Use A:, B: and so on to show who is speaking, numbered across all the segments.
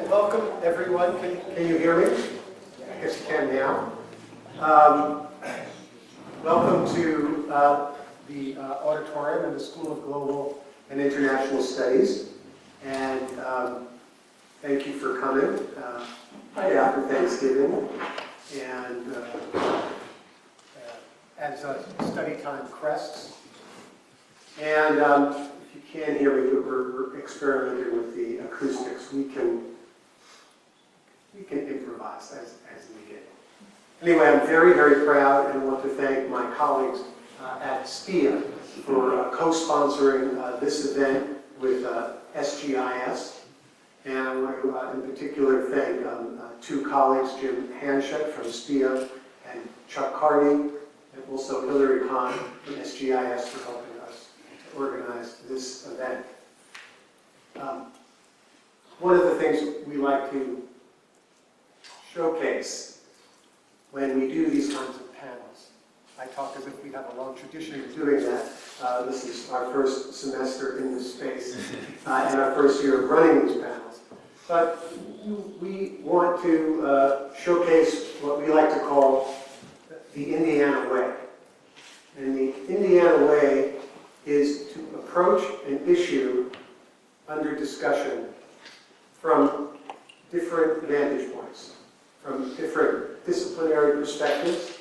A: Welcome, everyone. Can you hear me? I guess you can now. Welcome to the auditorium in the School of Global and International Studies. And thank you for coming right after Thanksgiving. And as study time crests. And if you can't hear me, we're experimenting with the acoustics. We can improvise as needed. Anyway, I'm very, very proud and want to thank my colleagues at SGIS for co-sponsoring this event with SGIS. And I want to, in particular, thank two colleagues, Jim Hanchett from SGIS and Chuck Carney, and also Hillary Kahn from SGIS for helping us to organize this event. One of the things we like to showcase when we do these kinds of panels. I talk as if we have a long tradition of doing that. This is our first semester in this space and our first year of running these panels. But we want to showcase what we like to call the Indiana way. And the Indiana way is to approach an issue under discussion from different vantage points, from different disciplinary perspectives,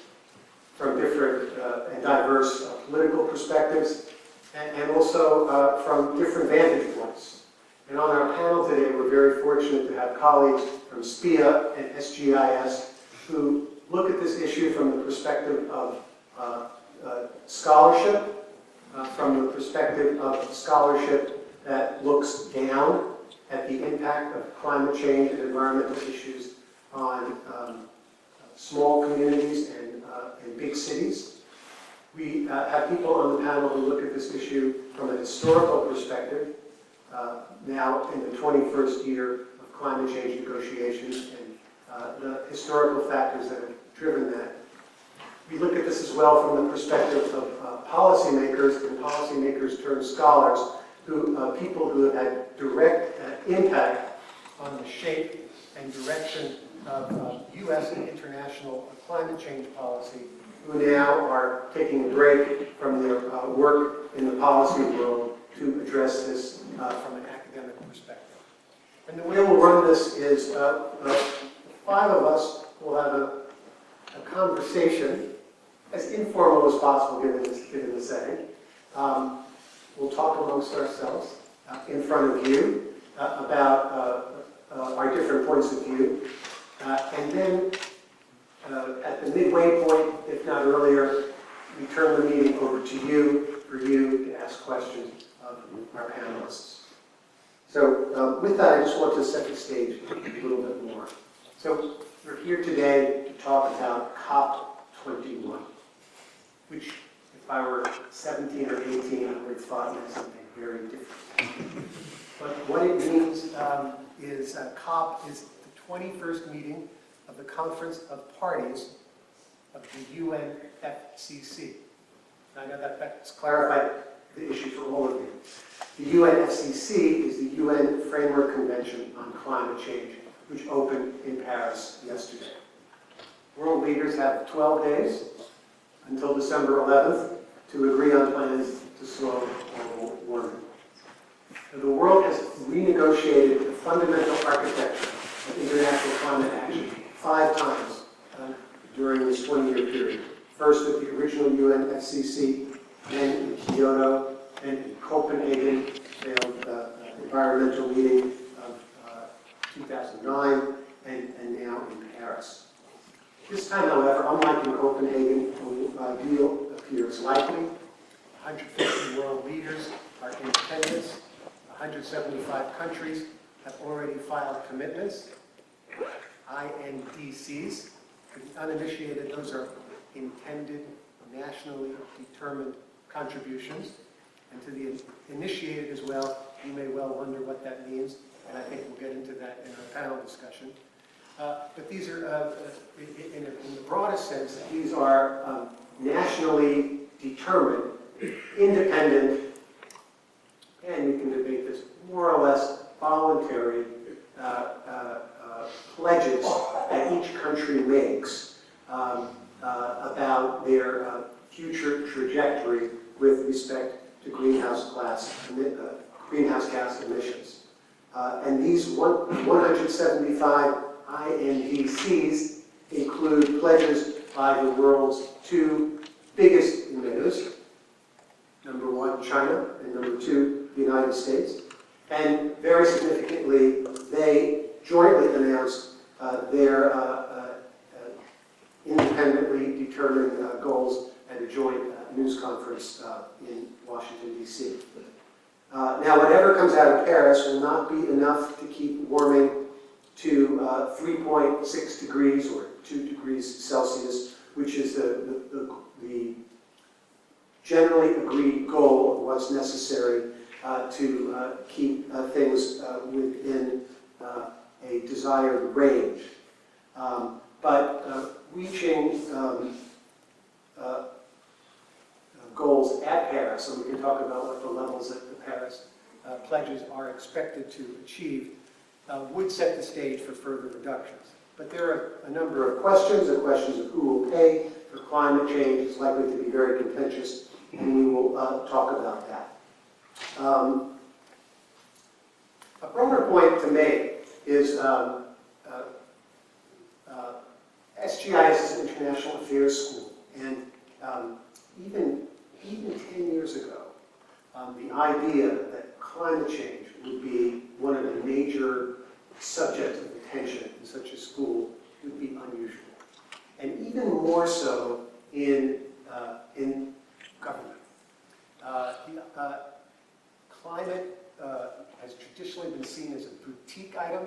A: from different and diverse political perspectives, and also from different vantage points. And on our panel today, we're very fortunate to have colleagues from SPIA and SGIS who look at this issue from the perspective of scholarship, from the perspective of scholarship that looks down at the impact of climate change and environmental issues on small communities and big cities. We have people on the panel who look at this issue from a historical perspective, now in the 21st year of climate change negotiations and the historical factors that have driven that. We look at this as well from the perspective of policymakers and policymakers turned scholars, people who have had direct impact on the shape and direction of U.S. and international climate change policy, who now are taking a break from their work in the policy world to address this from an academic perspective. And the way we'll run this is five of us will have a conversation as informal as possible given the setting. We'll talk amongst ourselves in front of you about our different points of view. And then at the midway point, if not earlier, we turn the meeting over to you for you to ask questions of our panelists. So with that, I just want to set the stage a little bit more. So we're here today to talk about COP21, which if I were 17 or 18, I would have thought meant something very different. But what it means is COP is the 21st meeting of the Conference of Parties of the UNFCCC. I know that's clarified the issue for all of you. The UNFCCC is the UN Framework Convention on Climate Change, which opened in Paris yesterday. World leaders have 12 days until December 11th to agree on plans to slow global warming. And the world has renegotiated the fundamental architecture of international climate action 5 times during this 20-year period. First with the original UNFCCC, then in Kyoto, then in Copenhagen, failed environmental meeting of 2009, and now in Paris. This time, however, unlike in Copenhagen, a deal appears likely. 150 world leaders are in attendance. 175 countries have already filed commitments, INDCs. For the uninitiated, those are intended, nationally determined contributions. And to the initiated as well, you may well wonder what that means, and I think we'll get into that in our panel discussion. But these are, in the broadest sense, these are nationally determine independent, and we can debate this, more or less voluntary pledges that each country makes about their future trajectory with respect to greenhouse gas emissions. And these 175 INDCs include pledges by the world's two biggest emitters, number one, China, and number two, the United States. And very significantly, they jointly announced their independently determined goals at a joint news conference in Washington, D.C. Now, whatever comes out of Paris will not be enough to keep warming to 3.6 degrees or 2 degrees Celsius, which is the generally agreed goal of what's necessary to keep things within a desired range. But reaching goals at Paris, and we can talk about what the levels that the Paris pledges are expected to achieve, would set the stage for further reductions. But there are a number of questions, and questions of who will pay for climate change is likely to be very contentious, and we will talk about that. A broader point to make is SGIS is an international affairs school, and even 10 years ago, the idea that climate change would be one of the major subjects of attention in such a school would be unusual, and even more so in government. Climate has traditionally been seen as a boutique item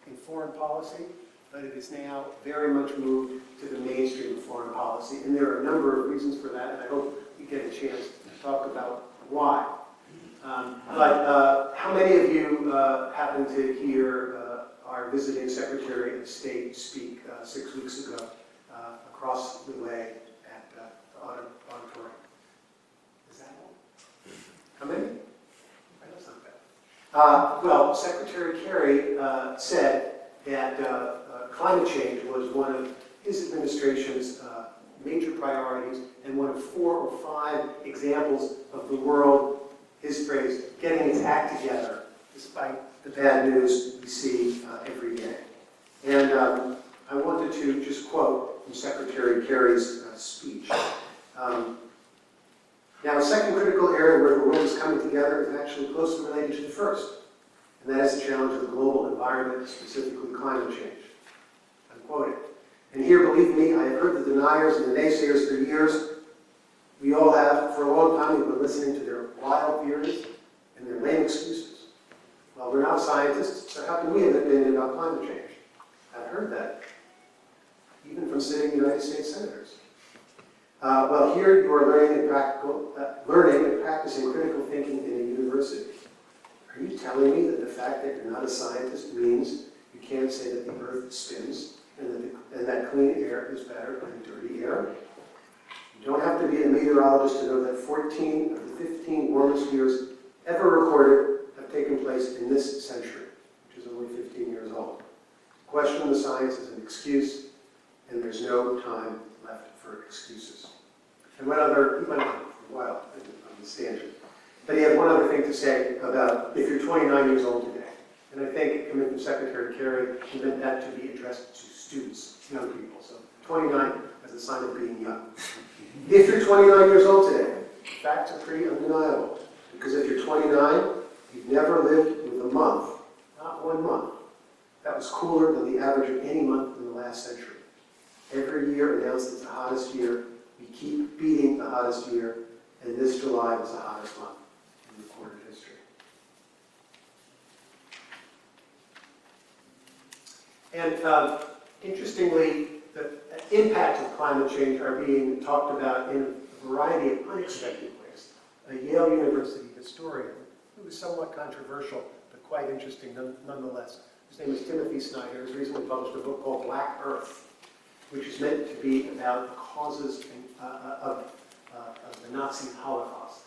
A: in foreign policy, but it is now very much moved to the mainstream of foreign policy, and there are a number of reasons for that, and I hope we get a chance to talk about why. But how many of you happened to hear our visiting Secretary of State speak 6 weeks ago across the way at the auditorium? Is that all? How many? That's not bad. Well, Secretary Kerry said that climate change was one of his administration's major priorities and one of 4 or 5 examples of the world, his phrase, getting its act together despite the bad news we see every day. And I wanted to just quote from Secretary Kerry's speech. Now, a second critical area where the world is coming together is actually closely related to the first, and that is the challenge of the global environment, specifically climate change. I'm quoting. And here, believe me, I have heard the deniers and the naysayers for years. We all have. For a long time, we've been listening to their wild theories and their lame excuses. Well, we're not scientists, so how can we have an opinion about climate change? I've heard that, even from sitting United States senators. Well, here you are learning and practicing critical thinking in a university. Are you telling me that the fact that you're not a scientist means you can't say that the Earth spins and that clean air is better than dirty air? You don't have to be a meteorologist to know that 14 of the 15 warmest years ever recorded have taken place in this century, which is only 15 years old. Questioning the science is an excuse, and there's no time left for excuses. And one other, he went on for a while on this tangent, but he had one other thing to say about if you're 29 years old today. And I think, coming from Secretary Kerry, he meant that to be addressed to students, young people. So 29 as a sign of being young. If you're 29 years old today, facts are pretty undeniable. Because if you're 29, you've never lived with a month, not 1 month, that was cooler than the average of any month in the last century. Every year announced it's the hottest year. We keep beating the hottest year, and this July was the hottest month in recorded history. And interestingly, the impacts of climate change are being talked about in a variety of unexpected ways. A Yale University historian, who was somewhat controversial, but quite interesting nonetheless. His name is Timothy Snyder. He's recently published a book called Black Earth, which is meant to be about the causes of of the Nazi Holocaust,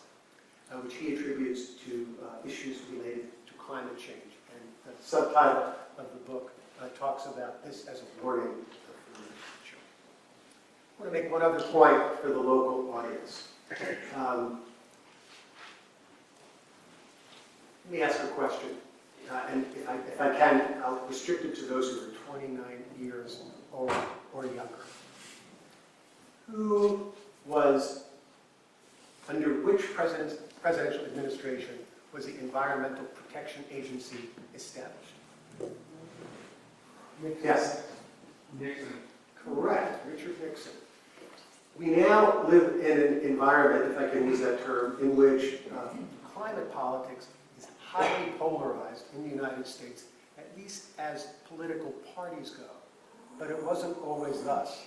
A: which he attributes to issues related to climate change. And the subtitle of the book talks about this as a warning for the future. I want to make one other point for the local audience. Let me ask a question, and if I can, I'll restrict it to those who are 29 years old or younger. Who was, under which presidential administration was the Environmental Protection Agency established? Yes?
B: Nixon.
A: Correct, Richard Nixon. We now live in an environment, if I can use that term, in which climate politics is highly polarized in the United States, at least as political parties go. But it wasn't always thus.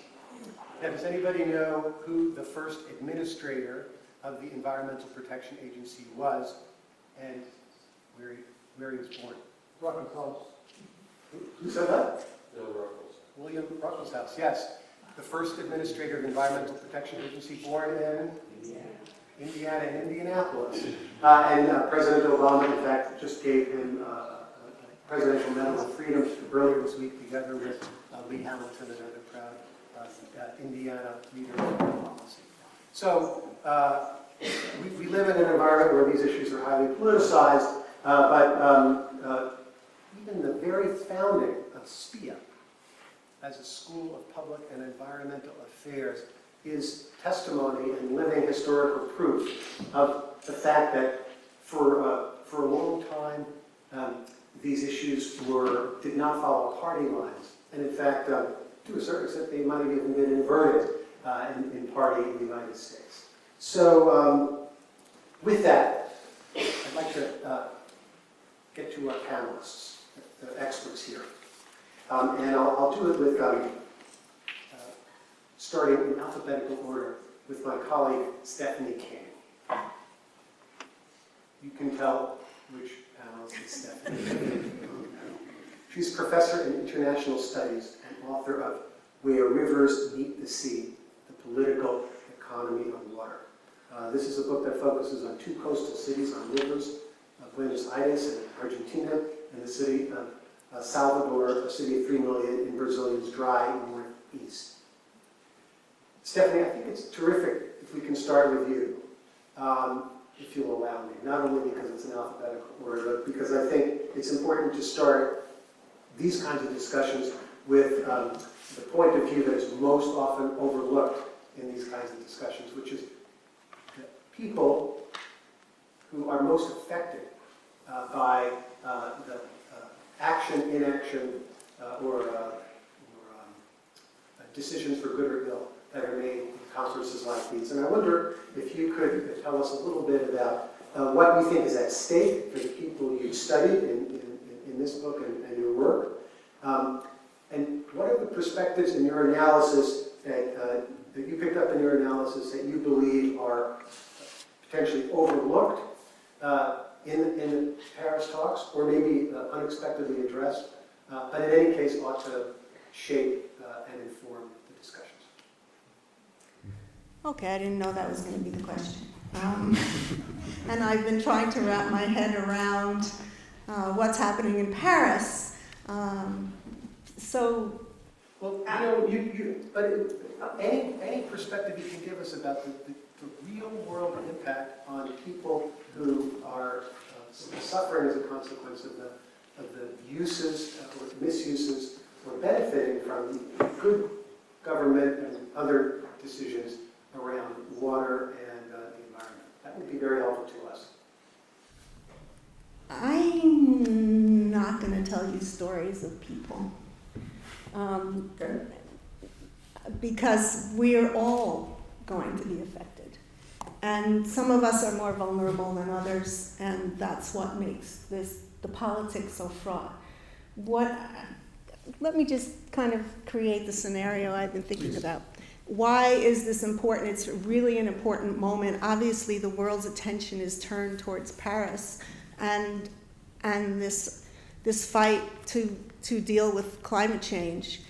A: Now, does anybody know who the first administrator of the Environmental Protection Agency was and where he was born?
B: Ruckelshaus.
A: Who said that?
B: Bill Ruckels.
A: William Ruckelshaus, yes. The first administrator of the Environmental Protection Agency, born in Indiana, in Indianapolis. And President Obama, in fact, just gave him a Presidential Medal of Freedom earlier this week, together with Lee Hamilton, another proud Indiana leader of foreign policy. So we live in an environment where these issues are highly politicized, but even the very founding of SPIA as a school of public and environmental affairs is testimony and living historical proof of the fact that for a long time these issues did not follow party lines, and in fact to a certain extent they might have even been inverted in party in the United States. So with that, I'd like to get to our panelists, the experts here. And I'll do it with, starting in alphabetical order, with my colleague, Stephanie Kane. You can tell which panelist is Stephanie. She's professor in international studies and author of Where Rivers Meet the Sea, the Political Economy of Water. This is a book that focuses on two coastal cities on rivers, Buenos Aires in Argentina, and the city of Salvador, a city of 3 million in Brazil's dry northeast. Stephanie, I think it's terrific if we can start with you, if you'll allow me, not only because it's an alphabetical order, but because I think it's important to start these kinds of discussions with the point of view that is most often overlooked in these kinds of discussions, which is the people who are most affected by the action, inaction, or decisions for good or ill that are made in conferences like these. And I wonder if you could tell us a little bit about what you think is at stake for the people you studied in this book and your work. And what are the perspectives in your analysis that you picked up in your analysis that you believe are potentially overlooked in the Paris talks, or maybe unexpectedly addressed, but in any case ought to shape and inform the discussions?
C: Okay, I didn't know that was going to be the question. And I've been trying to wrap my head around what's happening in Paris.
A: Well, any perspective you can give us about the real world impact on people who are suffering as a consequence of the uses or misuses or benefiting from good government and other decisions around water and the environment. That would be very helpful to us.
C: I'm not going to tell you stories of people. Because we're all going to be affected. And some of us are more vulnerable than others, and that's what makes the politics so fraught. Let me just kind of create the scenario I've been thinking about. Why is this important? It's really an important moment. Obviously, the world's attention is turned towards Paris and this fight to deal with climate change.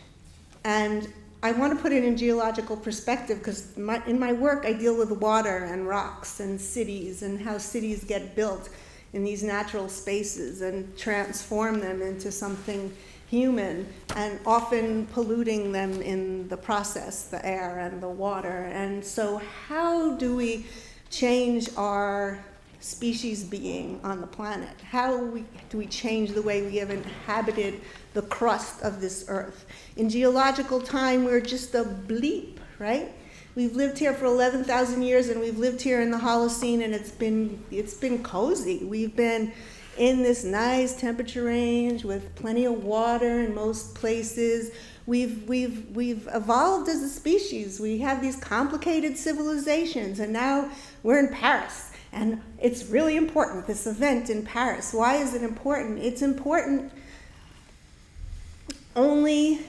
C: And I want to put it in geological perspective because in my work I deal with water and rocks and cities and how cities get built in these natural spaces and transform them into something human, and often polluting them in the process, the air and the water. And so how do we change our species being on the planet? How do we change the way we have inhabited the crust of this earth? In geological time, we're just a bleep, right? We've lived here for 11,000 years, and we've lived here in the Holocene, and it's been cozy. We've been in this nice temperature range with plenty of water in most places. We've evolved as a species. We have these complicated civilizations, and now we're in Paris. And it's really important, this event in Paris. Why is it important? It's important only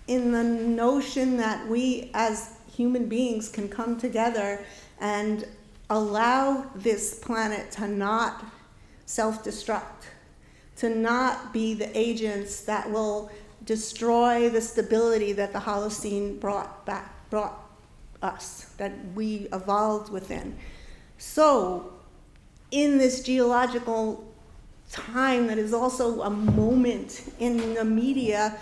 C: in the notion that we as human beings can come together and allow this planet to not self-destruct, to not be the agents that will destroy the stability that the Holocene brought us, that we evolved within. So, in this geological time that is also a moment in the media,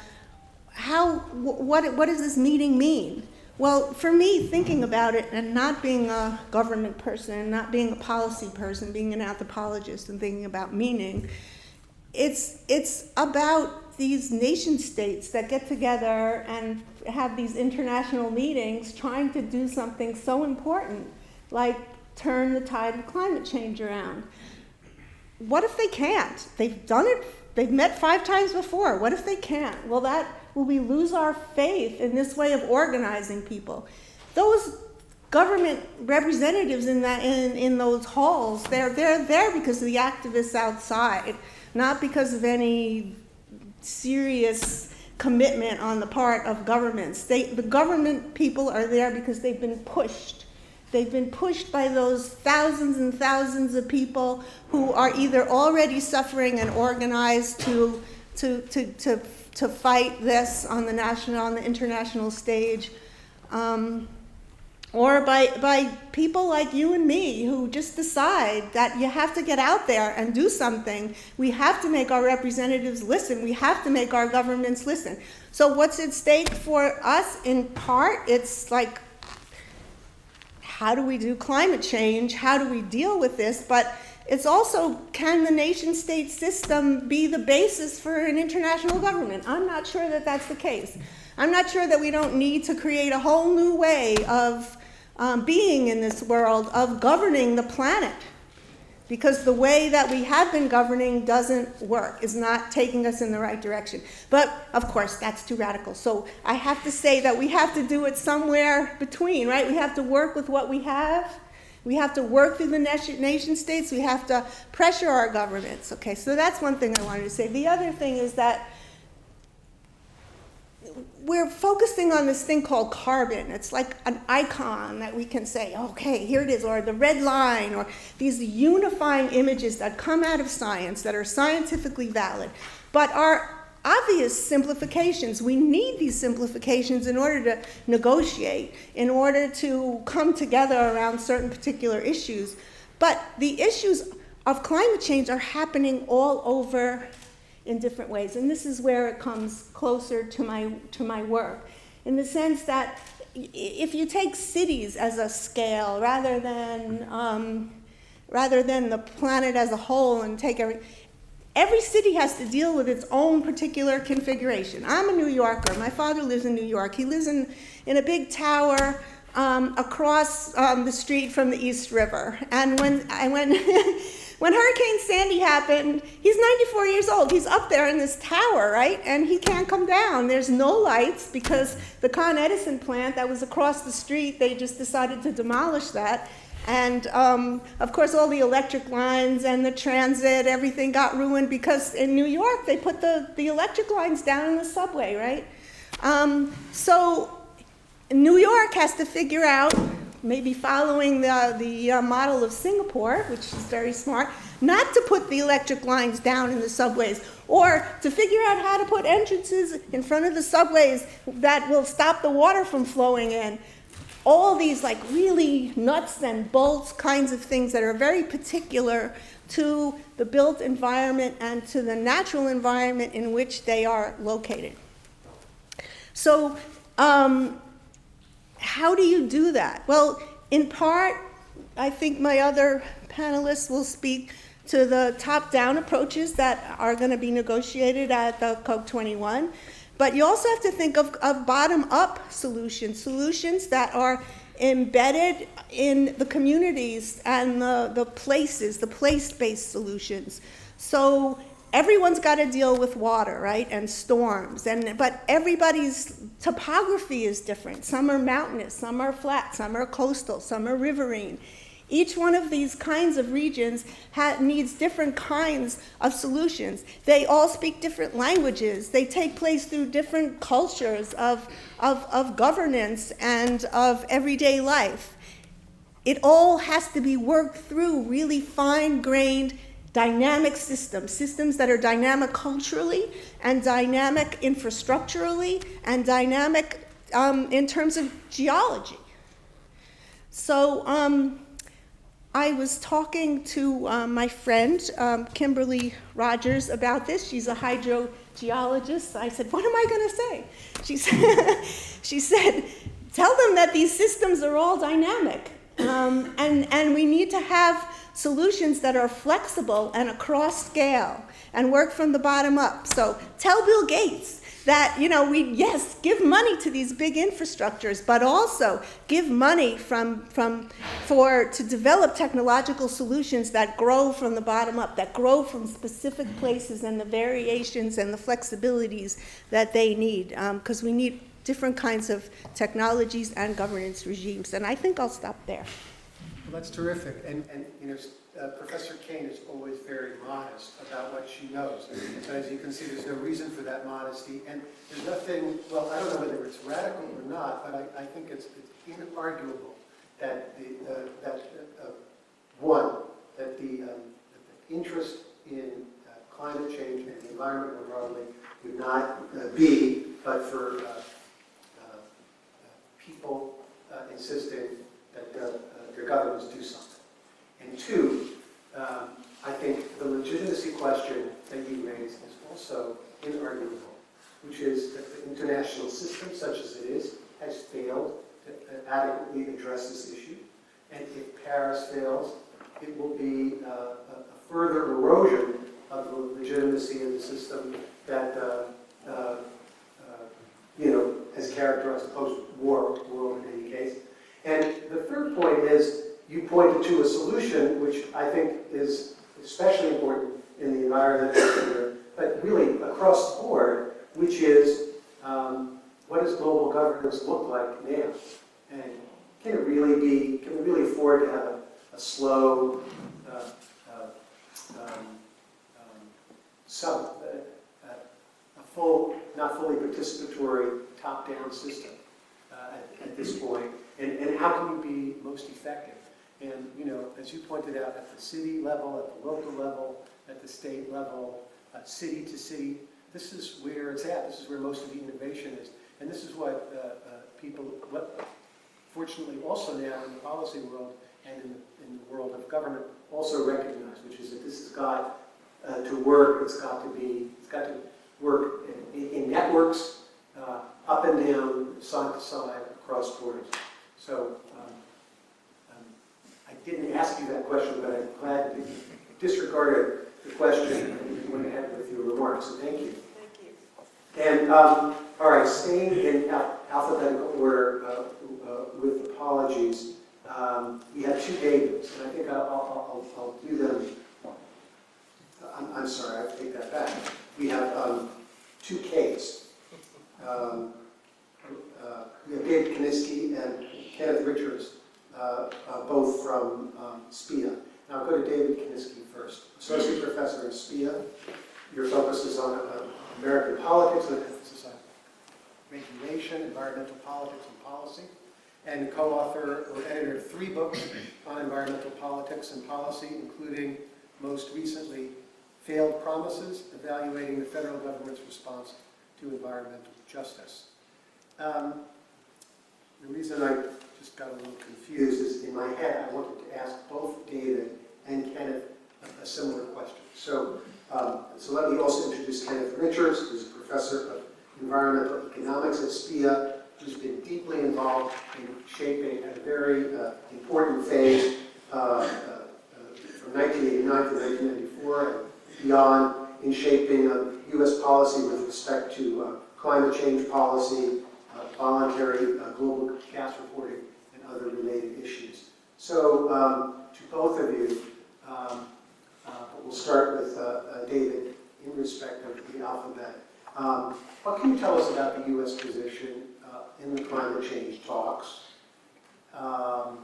C: what does this meeting mean? Well, for me, thinking about it and not being a government person, and not being a policy person, being an anthropologist and thinking about meaning, it's about these nation states that get together and have these international meetings trying to do something so important, like turn the tide of climate change around. What if they can't? They've done it, they've met 5 times before. What if they can't? Well, will we lose our faith in this way of organizing people? Those government representatives in those halls, they're there because of the activists outside, not because of any serious commitment on the part of governments. The government people are there because they've been pushed. They've been pushed by those thousands and thousands of people who are either already suffering and organized to fight this on the international stage, or by people like you and me who just decide that you have to get out there and do something. We have to make our representatives listen. We have to make our governments listen. So what's at stake for us? In part, it's like, how do we do climate change? How do we deal with this? But it's also, can the nation-state system be the basis for an international government? I'm not sure that that's the case. I'm not sure that we don't need to create a whole new way of being in this world, of governing the planet, because the way that we have been governing doesn't work, is not taking us in the right direction. But, of course, that's too radical. So I have to say that we have to do it somewhere between, right? We have to work with what we have. We have to work through the nation states. We have to pressure our governments. Okay, so that's one thing I wanted to say. The other thing is that we're focusing on this thing called carbon. It's like an icon that we can say, okay, here it is, or the red line, or these unifying images that come out of science that are scientifically valid, but are obvious simplifications. We need these simplifications in order to negotiate, in order to come together around certain particular issues. But the issues of climate change are happening all over in different ways. And this is where it comes closer to my work, in the sense that if you take cities as a scale rather than the planet as a whole, and take every city has to deal with its own particular configuration. I'm a New Yorker. My father lives in New York. He lives in a big tower across the street from the East River. And when Hurricane Sandy happened, he's 94 years old. He's up there in this tower, right? And he can't come down. There's no lights because the Con Edison plant that was across the street, they just decided to demolish that. And of course, all the electric lines and the transit, everything got ruined because in New York, they put the electric lines down in the subway, right? So New York has to figure out, maybe following the model of Singapore, which is very smart, not to put the electric lines down in the subways. or to figure out how to put entrances in front of the subways that will stop the water from flowing in. All these like really nuts and bolts kinds of things that are very particular to the built environment and to the natural environment in which they are located. So how do you do that? Well, in part, I think my other panelists will speak to the top-down approaches that are going to be negotiated at the COP21. But you also have to think of bottom-up solutions, solutions that are embedded in the communities and the places, the place-based solutions. So everyone's got to deal with water, right, and storms, but everybody's topography is different. Some are mountainous, some are flat, some are coastal, some are riverine. Each one of these kinds of regions needs different kinds of solutions. They all speak different languages. They take place through different cultures of governance and of everyday life. It all has to be worked through really fine-grained dynamic systems that are dynamic culturally and dynamic infrastructurally and dynamic in terms of geology. So I was talking to my friend, Kimberly Rogers, about this. She's a hydrogeologist. I said, what am I going to say? She said, tell them that these systems are all dynamic. And we need to have solutions that are flexible and across scale and work from the bottom up. So tell Bill Gates that, yes, give money to these big infrastructures, but also give money to develop technological solutions that grow from the bottom up, that grow from specific places and the variations and the flexibilities that they need, because we need different kinds of technologies and governance regimes. And I think I'll stop there.
A: Well, that's terrific. And Professor Kane is always very modest about what she knows. So as you can see, there's no reason for that modesty. And there's nothing, well, I don't know whether it's radical or not, but I think it's inarguable that the interest in climate change and the environment more broadly would not be but for people insisting that their governments do something. And two, I think the legitimacy question that you raised is also inarguable, which is that the international system, such as it is, has failed to adequately address this issue. And if Paris fails, it will be a further erosion of the legitimacy of the system that has characterized the post-war world in any case. And the third point is, you pointed to a solution which I think is especially important in the environment, but really across the board, which is what does global governance look like now? And can we really afford to have a slow, not fully participatory top-down system at this point? And how can we be most effective? And, as you pointed out, at the city level, at the local level, at the state level, city to city, this is where it's at. This is where most of the innovation is. And this is what fortunately also now in the policy world and in the world of government also recognize, which is that this has got to work. It's got to work in networks, up and down, side to side, across borders. So I didn't ask you that question, but I'm glad you disregarded the question and you went ahead with your remarks. So thank you.
C: Thank you.
A: And all right, staying in alphabetical order with apologies, we have two Davids, and I think I'll do them. I'm sorry, I take that back. We have two Ks. We have David KONISKY and Kenneth Richards, both from SPIA. Now I'll go to David KONISKY first. Associate Professor in SPIA. Your focus is on American politics and emphasis on regulation, environmental politics and policy, and co-author or editor of 3 books on environmental politics and policy, including most recently Failed Promises, Evaluating the Federal Government's Response to Environmental Justice. The reason I just got a little confused is in my head I wanted to ask both David and Kenneth a similar question. So let me also introduce Kenneth Richards, who's a professor of environmental economics at SPIA, who's been deeply involved in shaping at a very important phase from 1989 to 1994 and beyond in shaping U.S. policy with respect to climate change policy, voluntary global gas reporting, and other related issues. So to both of you, but we'll start with David in respect of the alphabet. What can you tell us about the U.S. position in the climate change talks? How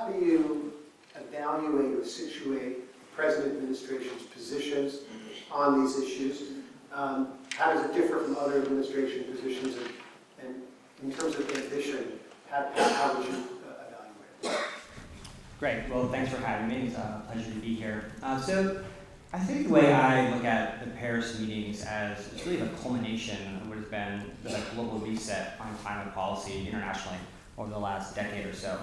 A: do you evaluate or situate the present administration's positions on these issues? How does it differ from other administration positions? And in terms of ambition, how would you evaluate it?
D: Great. Well, thanks for having me. It's a pleasure to be here. So I think the way I look at the Paris meetings as it's really the culmination of what has been the global reset on climate policy internationally over the last decade or so.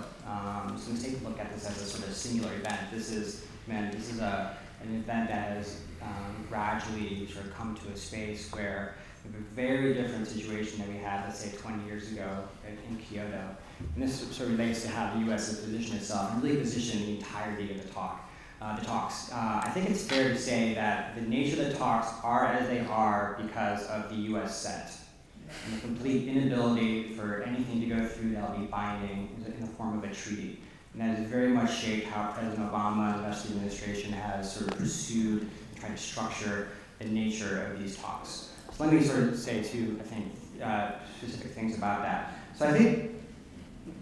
D: So let's take a look at this as a sort of singular event. This is an event that has gradually sort of come to a space where we have a very different situation than we had, let's say, 20 years ago in Kyoto. And this sort of relates to how the U.S. has positioned itself and really positioned the entirety of the talks. I think it's fair to say that the nature of the talks are as they are because of the U.S. Senate and the complete inability for anything to go through that'll be binding in the form of a treaty. And that has very much shaped how President Obama and the rest of the administration has sort of pursued and tried to structure the nature of these talks. So let me sort of say two, I think, specific things about that. So I think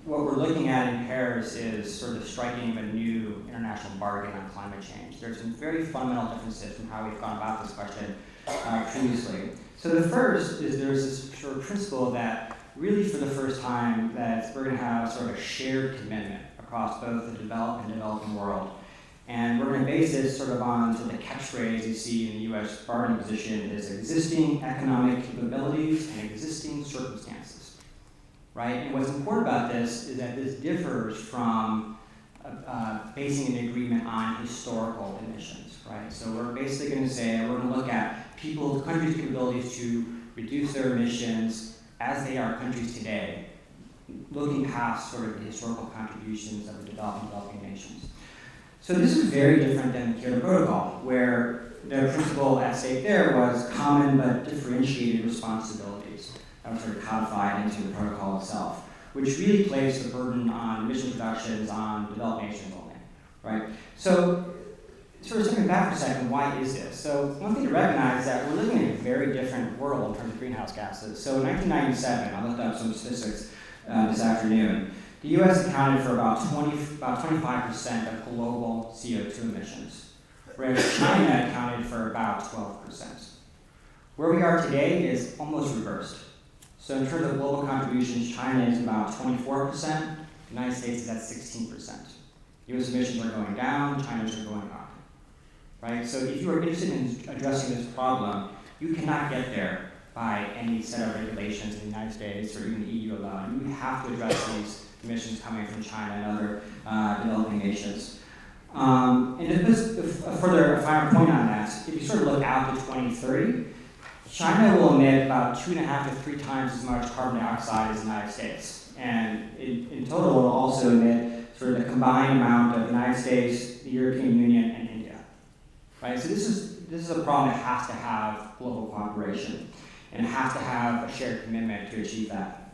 D: what we're looking at in Paris is sort of striking a new international bargain on climate change. There's some very fundamental differences from how we've gone about this question previously. So the first is there's this sort of principle that really for the first time that we're going to have sort of a shared commitment across both the developed and developing world. And we're going to base this sort of on sort of the catchphrase you see in the U.S. bargaining position is existing economic capabilities and existing circumstances, right? And what's important about this is that this differs from basing an agreement on historical emissions, right? So we're basically going to say we're going to look at countries' capabilities to reduce their emissions as they are countries today, looking past sort of the historical contributions of the developing nations. So this is very different than the Kyoto Protocol, where the principle at stake there was common but differentiated responsibilities that were sort of codified into the protocol itself, which really placed the burden on emission reductions on developed nations only, right? So sort of stepping back for a second, why is this? So one thing to recognize is that we're living in a very different world in terms of greenhouse gases. So in 1997, I looked up some statistics this afternoon. The U.S. accounted for about 25% of global CO2 emissions, whereas China accounted for about 12%. Where we are today is almost reversed. So in terms of global contributions, China is about 24%, the United States is at 16%. U.S. emissions are going down, China's are going up. Right? So if you are interested in addressing this problem, you cannot get there by any set of regulations in the United States or even the EU alone. You have to address these emissions coming from China and other developing nations. And to put a final point on that, if you sort of look out to 2030, China will emit about 2.5 to 3 times as much carbon dioxide as the United States. And in total, it will also emit sort of the combined amount of the United States, the European Union, and India. Right? So this is a problem that has to have global cooperation and has to have a shared commitment to achieve that.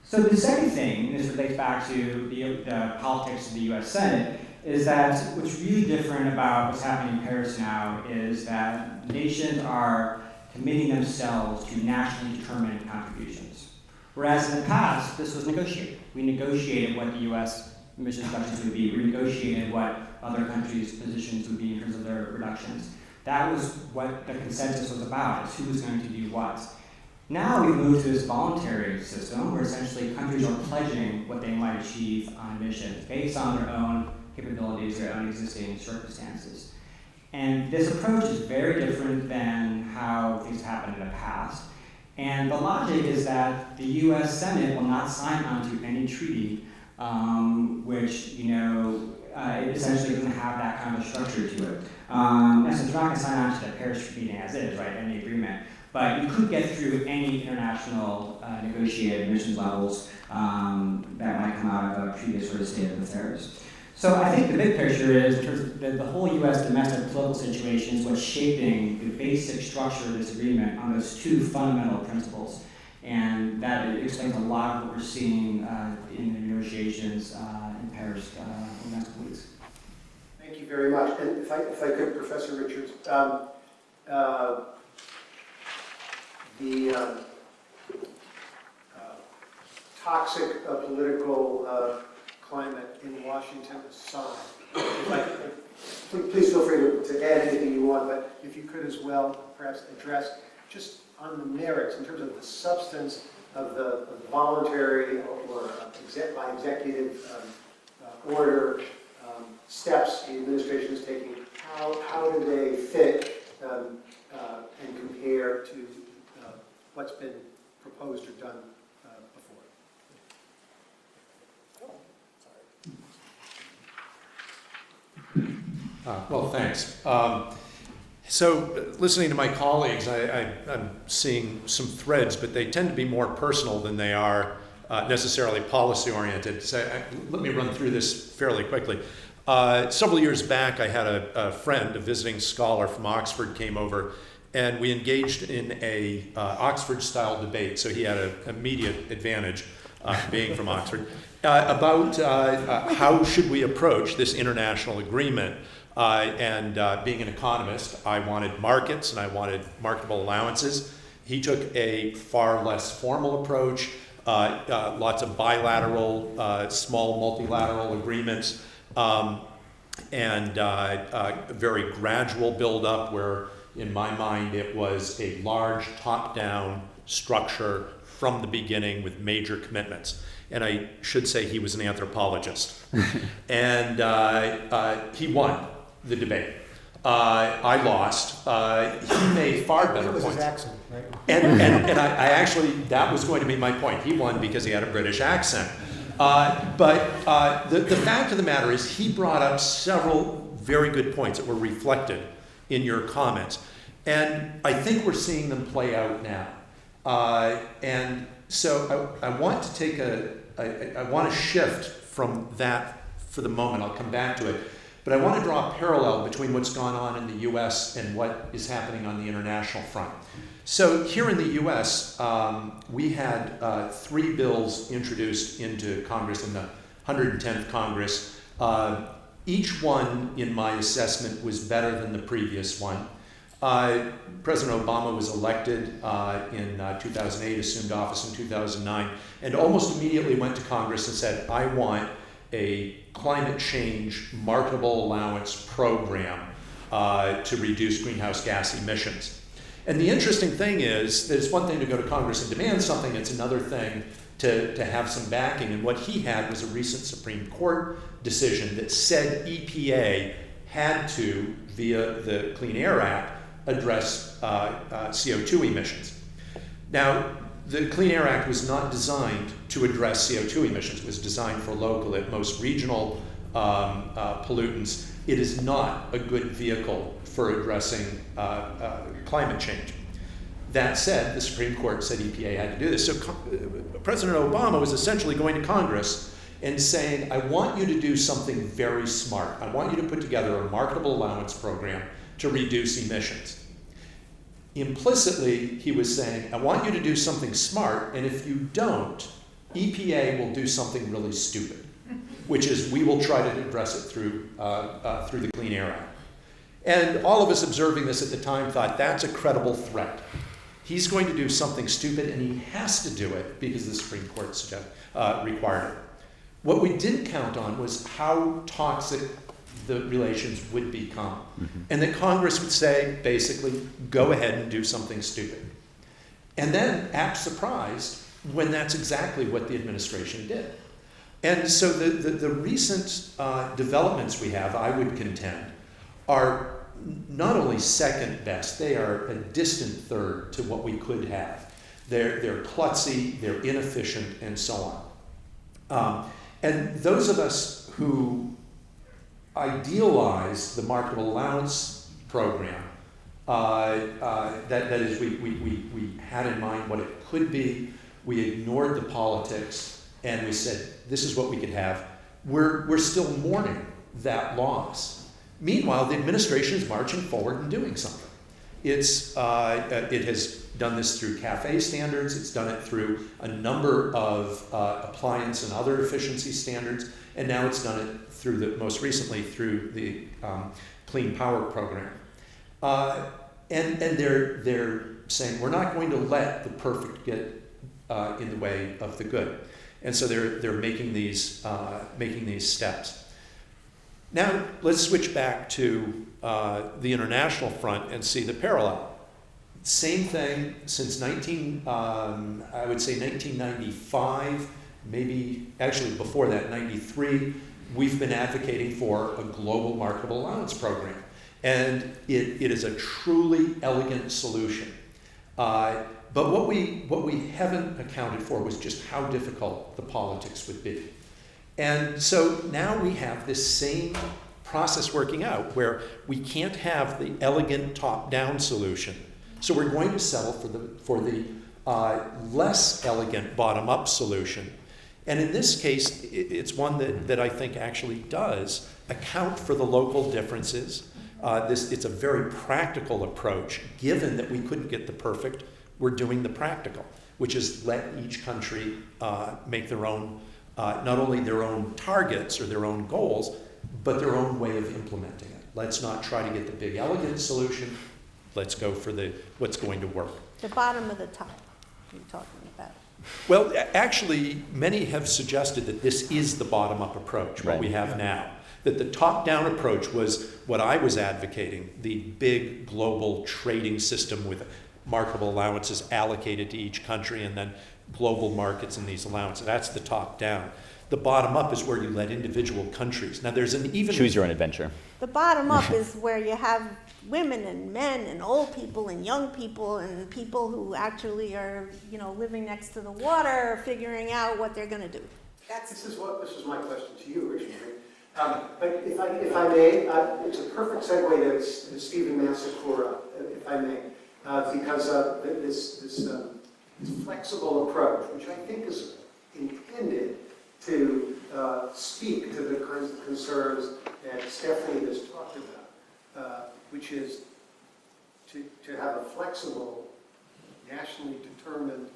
D: So the second thing, and this relates back to the politics of the U.S. Senate, is that what's really different about what's happening in Paris now is that nations are committing themselves to nationally determined contributions. Whereas in the past, this was negotiated. We negotiated what the U.S. emission reductions would be. We negotiated what other countries' positions would be in terms of their reductions. That was what the consensus was about, is who was going to do what. Now we've moved to this voluntary system where essentially countries are pledging what they might achieve on emissions based on their own capabilities, their own existing circumstances. And this approach is very different than how things happened in the past. And the logic is that the US Senate will not sign onto any treaty which, it essentially doesn't have that kind of structure to it. In essence, you're not going to sign on to the Paris Treaty as is, right, any agreement. But you could get through any international negotiated emissions levels that might come out of a previous sort of state of affairs. So I think the big picture is in terms of the whole U.S. domestic political situation is what's shaping the basic structure of this agreement on those two fundamental principles. And that explains a lot of what we're seeing in the negotiations in Paris in the next couple weeks.
A: Thank you very much. And if I could, Professor Richards, the toxic political climate in Washington aside, please feel free to add anything you want, but if you could as well perhaps address just on the merits in terms of the substance of the voluntary or by executive order steps the administration is taking, how do they fit and compare to what's been proposed or done before?
E: Well, thanks. So listening to my colleagues, I'm seeing some threads, but they tend to be more personal than they are necessarily policy-oriented. So let me run through this fairly quickly. Several years back, I had a friend, a visiting scholar from Oxford, came over, and we engaged in a Oxford-style debate, so he had an immediate advantage being from Oxford, about how should we approach this international agreement. Being an economist, I wanted markets and I wanted marketable allowances. He took a far less formal approach, lots of bilateral, small multilateral agreements, and a very gradual build-up where, in my mind, it was a large top-down structure from the beginning with major commitments. And I should say he was an anthropologist. And he won the debate. I lost. He made far better points.
A: It was his accent, right?
E: And I actually, that was going to be my point. He won because he had a British accent. But the fact of the matter is he brought up several very good points that were reflected in your comments. And I think we're seeing them play out now. And so I want to take I want to shift from that for the moment. I'll come back to it. But I want to draw a parallel between what's gone on in the U.S. and what is happening on the international front. So here in the U.S., we had 3 bills introduced into Congress in the 110th Congress. Each one, in my assessment, was better than the previous one. President Obama was elected in 2008, assumed office in 2009, and almost immediately went to Congress and said, I want a climate change marketable allowance program to reduce greenhouse gas emissions. And the interesting thing is that it's one thing to go to Congress and demand something, it's another thing to have some backing. And what he had was a recent Supreme Court decision that said EPA had to, via the Clean Air Act, address CO2 emissions. Now, the Clean Air Act was not designed to address CO2 emissions. It was designed for local, at most regional pollutants. It is not a good vehicle for addressing climate change. That said, the Supreme Court said EPA had to do this. So President Obama was essentially going to Congress and saying, I want you to do something very smart. I want you to put together a marketable allowance program to reduce emissions. Implicitly, he was saying, I want you to do something smart, and if you don't, EPA will do something really stupid, which is we will try to address it through the Clean Air Act. And all of us observing this at the time thought, that's a credible threat. He's going to do something stupid, and he has to do it because the Supreme Court required it. What we didn't count on was how toxic the relations would become. And that Congress would say, basically, go ahead and do something stupid. And then act surprised when that's exactly what the administration did. And so the recent developments we have, I would contend, are not only second best, they are a distant third to what we could have. They're klutzy, they're inefficient, and so on. And those of us who idealize the marketable allowance program, that is, we had in mind what it could be, we ignored the politics, and we said, this is what we could have. We're still mourning that loss. Meanwhile, the administration is marching forward and doing something. It has done this through CAFE standards, it's done it through a number of appliance and other efficiency standards, and now it's done it through most recently through the Clean Power Program. And they're saying, we're not going to let the perfect get in the way of the good. And so they're making these steps. Now let's switch back to the international front and see the parallel. Same thing since I would say 1995, maybe actually before that, 93, we've been advocating for a global marketable allowance program. And it is a truly elegant solution. But what we haven't accounted for was just how difficult the politics would be. And so now we have this same process working out where we can't have the elegant top-down solution. So we're going to settle for the less elegant bottom-up solution. And in this case, it's one that I think actually does account for the local differences. It's a very practical approach. Given that we couldn't get the perfect, we're doing the practical, which is let each country make their own, not only their own targets or their own goals, but their own way of implementing it. Let's not try to get the big elegant solution. Let's go for what's going to work.
C: The bottom of the top you're talking about.
E: Well, actually, many have suggested that this is the bottom-up approach, what we have now. That the top-down approach was what I was advocating, the big global trading system with marketable allowances allocated to each country and then global markets in these allowances. That's the top-down. The bottom-up is where you let individual countries. Now, there's an even...
F: Choose your own adventure.
C: The bottom up is where you have women and men and old people and young people and people who actually are, living next to the water, figuring out what they're going to do.
A: This is my question to you originally. But if I may, it's a perfect segue to Stephen Masakura, if I may, because this flexible approach, which I think is intended to speak to the kinds of concerns that Stephanie has talked about, which is to have a flexible, nationally determined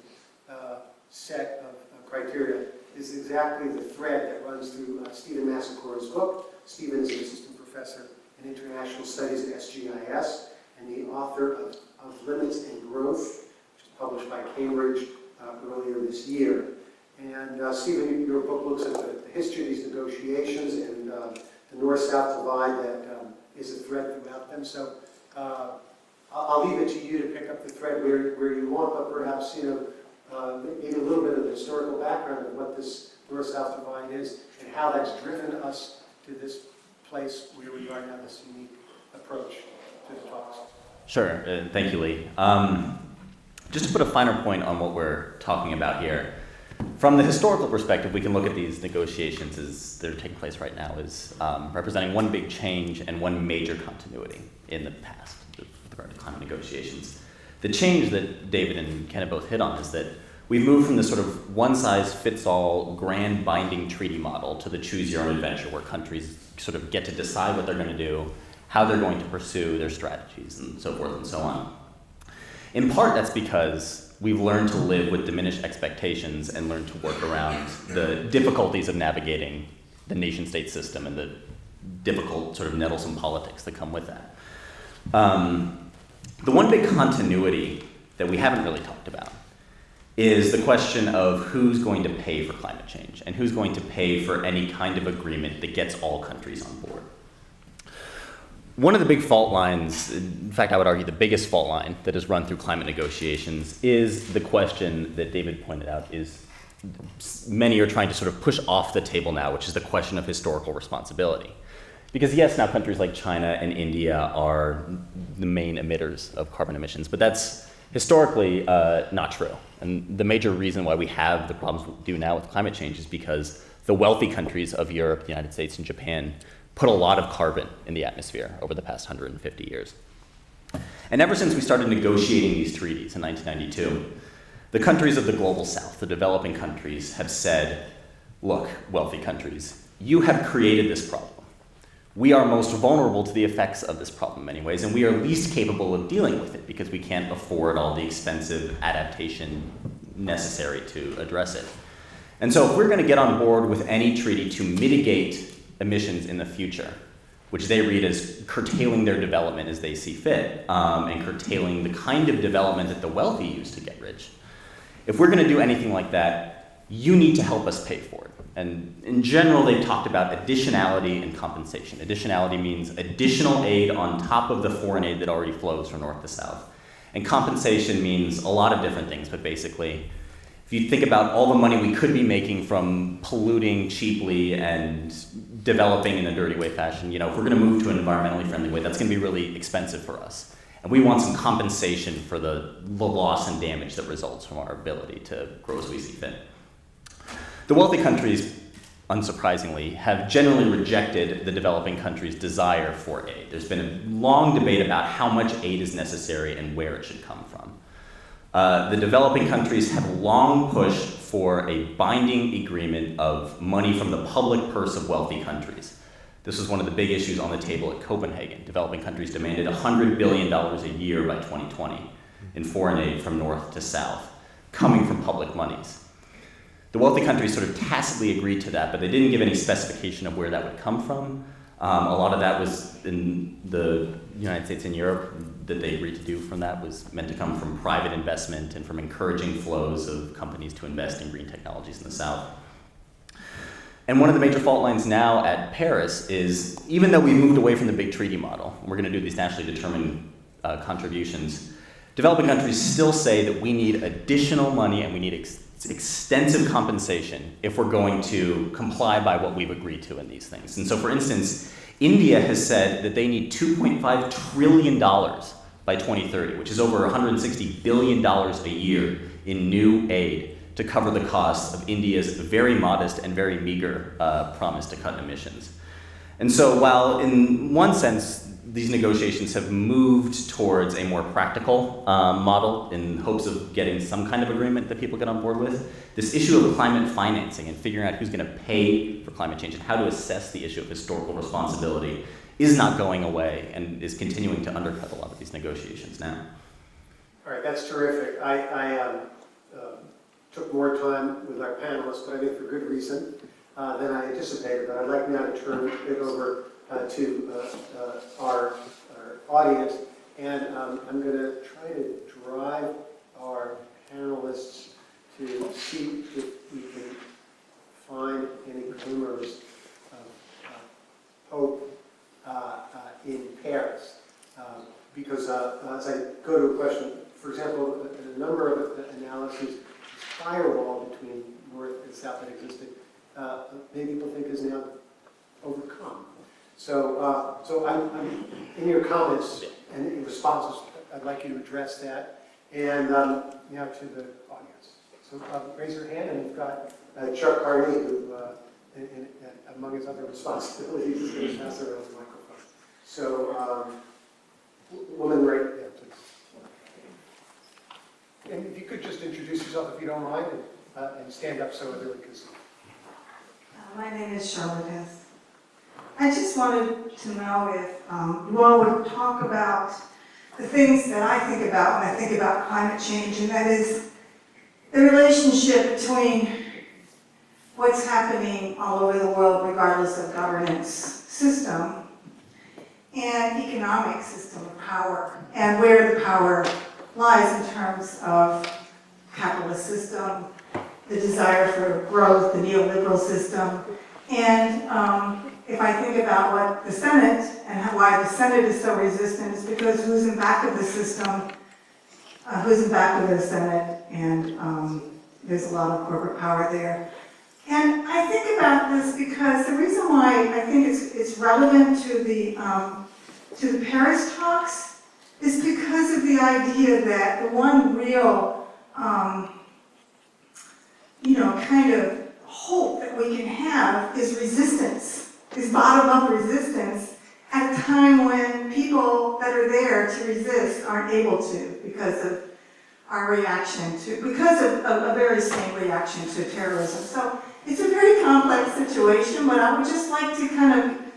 A: set of criteria, is exactly the thread that runs through Stephen Masakura's book. Stephen is an assistant professor in international studies at SGIS and the author of Limits and Growth, which was published by Cambridge earlier this year. And Stephen, your book looks at the history of these negotiations and the north-south divide that is a thread throughout them. So I'll leave it to you to pick up the thread where you want, but perhaps, maybe a little bit of the historical background of what this north-south divide is and how that's driven us to this place where we are now, this unique approach to the talks.
F: Sure, thank you, Lee. Just to put a finer point on what we're talking about here, from the historical perspective, we can look at these negotiations as they're taking place right now as representing one big change and one major continuity in the past with regard to climate negotiations. The change that David and Ken both hit on is that we've moved from this sort of one-size-fits-all grand binding treaty model to the choose-your-own-adventure, where countries sort of get to decide what they're going to do, how they're going to pursue their strategies, and so forth and so on. In part, that's because we've learned to live with diminished expectations and learned to work around the difficulties of navigating the nation-state system and the difficult sort of nettlesome politics that come with that. The one big continuity that we haven't really talked about is the question of who's going to pay for climate change and who's going to pay for any kind of agreement that gets all countries on board. One of the big fault lines, in fact, I would argue the biggest fault line that is run through climate negotiations is the question that David pointed out is many are trying to sort of push off the table now, which is the question of historical responsibility. Because yes, now countries like China and India are the main emitters of carbon emissions, but that's historically not true. And the major reason why we have the problems we do now with climate change is because the wealthy countries of Europe, the United States, and Japan put a lot of carbon in the atmosphere over the past 150 years. And ever since we started negotiating these treaties in 1992, the countries of the global south, the developing countries, have said, look, wealthy countries, you have created this problem. We are most vulnerable to the effects of this problem in many ways, and we are least capable of dealing with it because we can't afford all the expensive adaptation necessary to address it. And so if we're going to get on board with any treaty to mitigate emissions in the future, which they read as curtailing their development as they see fit, and curtailing the kind of development that the wealthy use to get rich, if we're going to do anything like that, you need to help us pay for it. And in general, they've talked about additionality and compensation. Additionality means additional aid on top of the foreign aid that already flows from north to south. And compensation means a lot of different things, but basically, if you think about all the money we could be making from polluting cheaply and developing in a dirty way fashion, if we're going to move to an environmentally friendly way, that's going to be really expensive for us. And we want some compensation for the loss and damage that results from our ability to grow as we see fit. The wealthy countries, unsurprisingly, have generally rejected the developing countries' desire for aid. There's been a long debate about how much aid is necessary and where it should come from. The developing countries have long pushed for a binding agreement of money from the public purse of wealthy countries. This was one of the big issues on the table at Copenhagen. Developing countries demanded $100 billion a year by 2020 in foreign aid from north to south, coming from public monies. The wealthy countries sort of tacitly agreed to that, but they didn't give any specification of where that would come from. A lot of that was in the United States and Europe that they agreed to do from that was meant to come from private investment and from encouraging flows of companies to invest in green technologies in the South. And one of the major fault lines now at Paris is, even though we moved away from the big treaty model, and we're going to do these nationally determined contributions, developing countries still say that we need additional money and we need extensive compensation if we're going to comply by what we've agreed to in these things. And so, for instance, India has said that they need $2.5 trillion by 2030, which is over $160 billion a year in new aid to cover the costs of India's very modest and very meager promise to cut emissions. And so while in one sense these negotiations have moved towards a more practical model in hopes of getting some kind of agreement that people get on board with, this issue of climate financing and figuring out who's going to pay for climate change and how to assess the issue of historical responsibility is not going away and is continuing to undercut a lot of these negotiations now.
A: All right, that's terrific. I took more time with our panelists, but I think for good reason than I anticipated. But I'd like now to turn it over to our audience, and I'm going to try to drive our panelists to see if we can find any glimmers of hope in Paris. Because as I go to a question, for example, a number of analyses, this firewall between North and South that existed, many people think is now overcome. So, I'm in your comments and in responses, I'd like you to address that. And now to the audience. So raise your hand, and we've got Chuck Carney, who, among his other responsibilities, is going to pass around the microphone. So, woman right there, please. And if you could just introduce yourself, if you don't mind, and stand up so everyone can see.
G: My name is Charlotte Hess. I just wanted to know if you all would talk about the things that I think about when I think about climate change, and that is the relationship between what's happening all over the world, regardless of governance system, and economic system of power, and where the power lies in terms of capitalist system, the desire for growth, the neoliberal system, and if I think about what the Senate and why the Senate is so resistant, is because who's in back of the system, who's in back of the Senate, and there's a lot of corporate power there. And I think about this because the reason why I think it's relevant to the Paris talks is because of the idea that the one real, kind of hope that we can have is resistance, is bottom-up resistance at a time when people that are there to resist aren't able to because of our reaction to, because of a very same reaction to terrorism. So it's a very complex situation, but I would just like to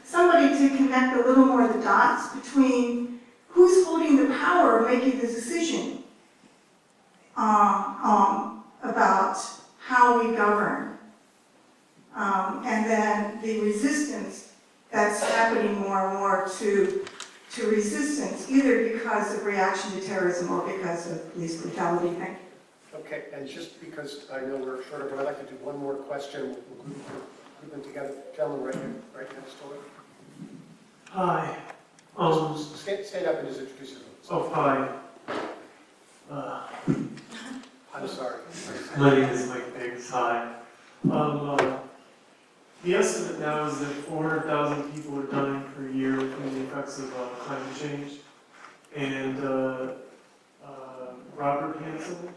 G: somebody to connect a little more of the dots between who's holding the power of making the decision about how we govern, and then the resistance that's happening more and more to resistance, either because of reaction to terrorism or because of police brutality. Thank you.
A: Okay, and just because I know we're shorter, but I'd like to do one more question. We'll group them together. Gentleman right next door.
H: Hi.
A: Stand up and just introduce yourself.
H: Oh, hi.
A: I'm sorry.
H: My name is Mike Biggs. Hi. The estimate now is that 400,000 people are dying per year from the effects of climate change. And Robert Hansen,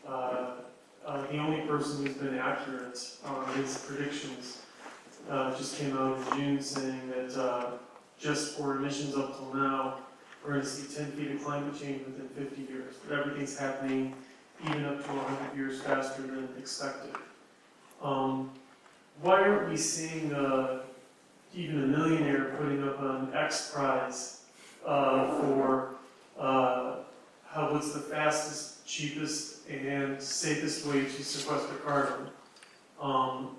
H: the only person who's been accurate on his predictions, just came out in June saying that just for emissions up till now, we're going to see 10 feet of climate change within 50 years. But everything's happening even up to 100 years faster than expected. Why aren't we seeing even a millionaire putting up an X prize for what's the fastest, cheapest, and safest way to sequester carbon?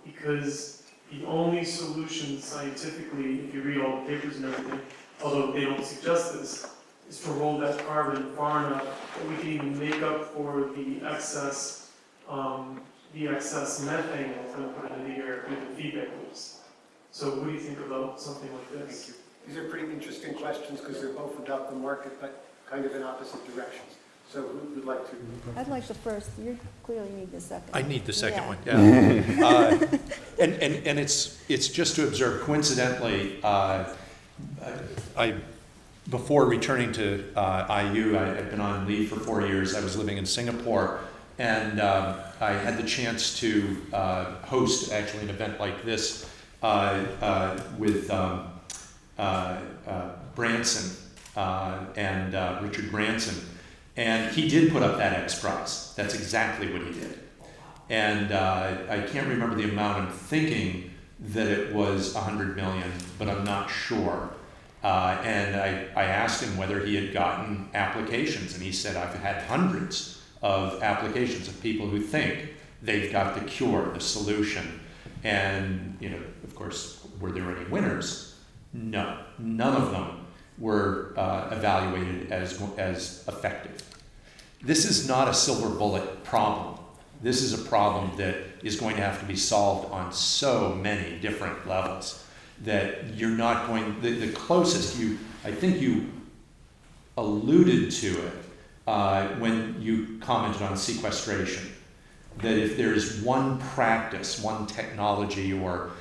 H: Because the only solution scientifically, if you read all the papers and everything, although they don't suggest this, is to roll that carbon far enough that we can even make up for the excess methane that's going to put into the air through the feedback loops. So what do you think about something like this?
A: Thank you. These are pretty interesting questions because they're both about the market, but kind of in opposite directions. So who would like to?
C: I'd like the first. You clearly need the second.
E: I need the second
C: Yeah.
E: one, yeah. And it's just to observe, coincidentally, before returning to IU, I had been on leave for 4 years. I was living in Singapore, and I had the chance to host actually an event like this with Branson and Richard Branson. And he did put up that X Prize. That's exactly what he did. And I can't remember the amount. I'm thinking that it was 100 million, but I'm not sure. And I asked him whether he had gotten applications, and he said, I've had hundreds of applications of people who think they've got the cure, the solution. And, of course, were there any winners? No, none of them were evaluated as effective. This is not a silver bullet problem. This is a problem that is going to have to be solved on so many different levels that you're not going, the closest I think you alluded to it when you commented on sequestration, that if there's one practice, one technology or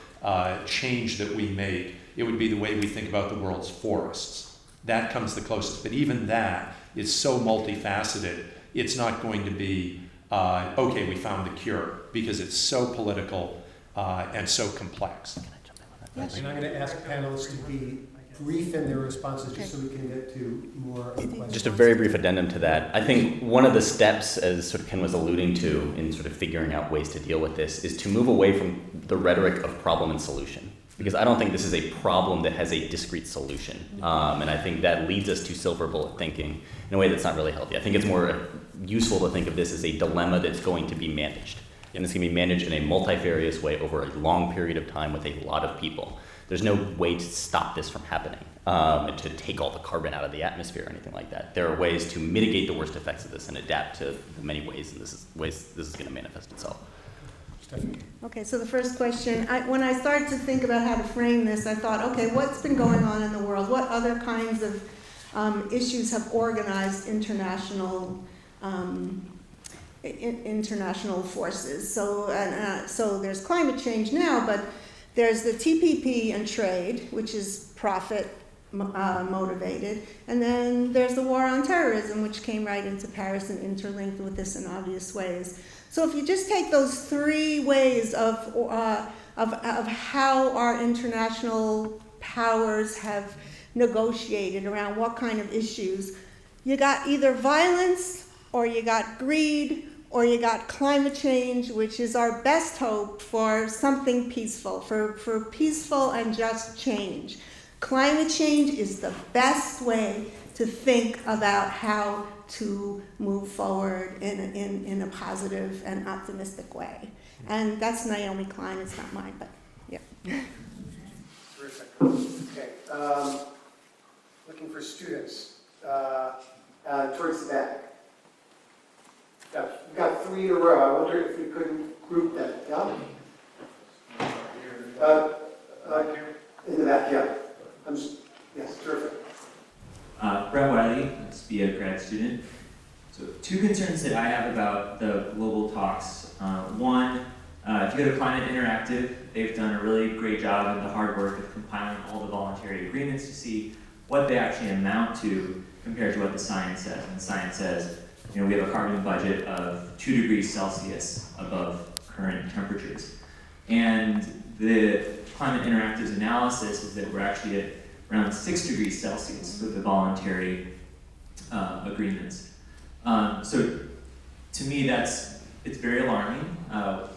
E: change that we make, it would be the way we think about the world's forests. That comes the closest, but even that is so multifaceted, it's not going to be, okay, we found the cure, because it's so political and so complex.
C: Yes.
A: And I'm going to ask panelists to be brief in their responses, just so we can get to more questions.
F: Just a very brief addendum to that. I think one of the steps, as sort of Ken was alluding to in sort of figuring out ways to deal with this, is to move away from the rhetoric of problem and solution. Because I don't think this is a problem that has a discrete solution. And I think that leads us to silver bullet thinking in a way that's not really healthy. I think it's more useful to think of this as a dilemma that's going to be managed. And it's going to be managed in a multifarious way over a long period of time with a lot of people. There's no way to stop this from happening, and to take all the carbon out of the atmosphere or anything like that. There are ways to mitigate the worst effects of this and adapt to the many ways, and this is going to manifest itself.
C: Okay, so the first question, when I started to think about how to frame this, I thought, okay, what's been going on in the world? What other kinds of issues have organized international international forces. So there's climate change now, but there's the TPP and trade, which is profit motivated, and then there's the war on terrorism, which came right into Paris and interlinked with this in obvious ways. So if you just take those three ways of how our international powers have negotiated around what kind of issues, you got either violence, or you got greed, or you got climate change, which is our best hope for something peaceful, for peaceful and just change. Climate change is the best way to think about how to move forward in a positive and optimistic way. And that's Naomi Klein, it's not mine, but yeah.
A: Terrific. Okay. Looking for students. Towards the back. We've got three in a row. I wonder if we couldn't group them. Yeah? In the back, yeah. Yes, terrific.
I: Brett Wiley, be a grad student. So two concerns that I have about the global talks. One, if you go to Climate Interactive, they've done a really great job in the hard work of compiling all the voluntary agreements to see what they actually amount to compared to what the science says. And the science says, you know, we have a carbon budget of 2 degrees Celsius above current temperatures. And the Climate Interactive's analysis is that we're actually at around 6 degrees Celsius with the voluntary agreements. So to me, it's very alarming.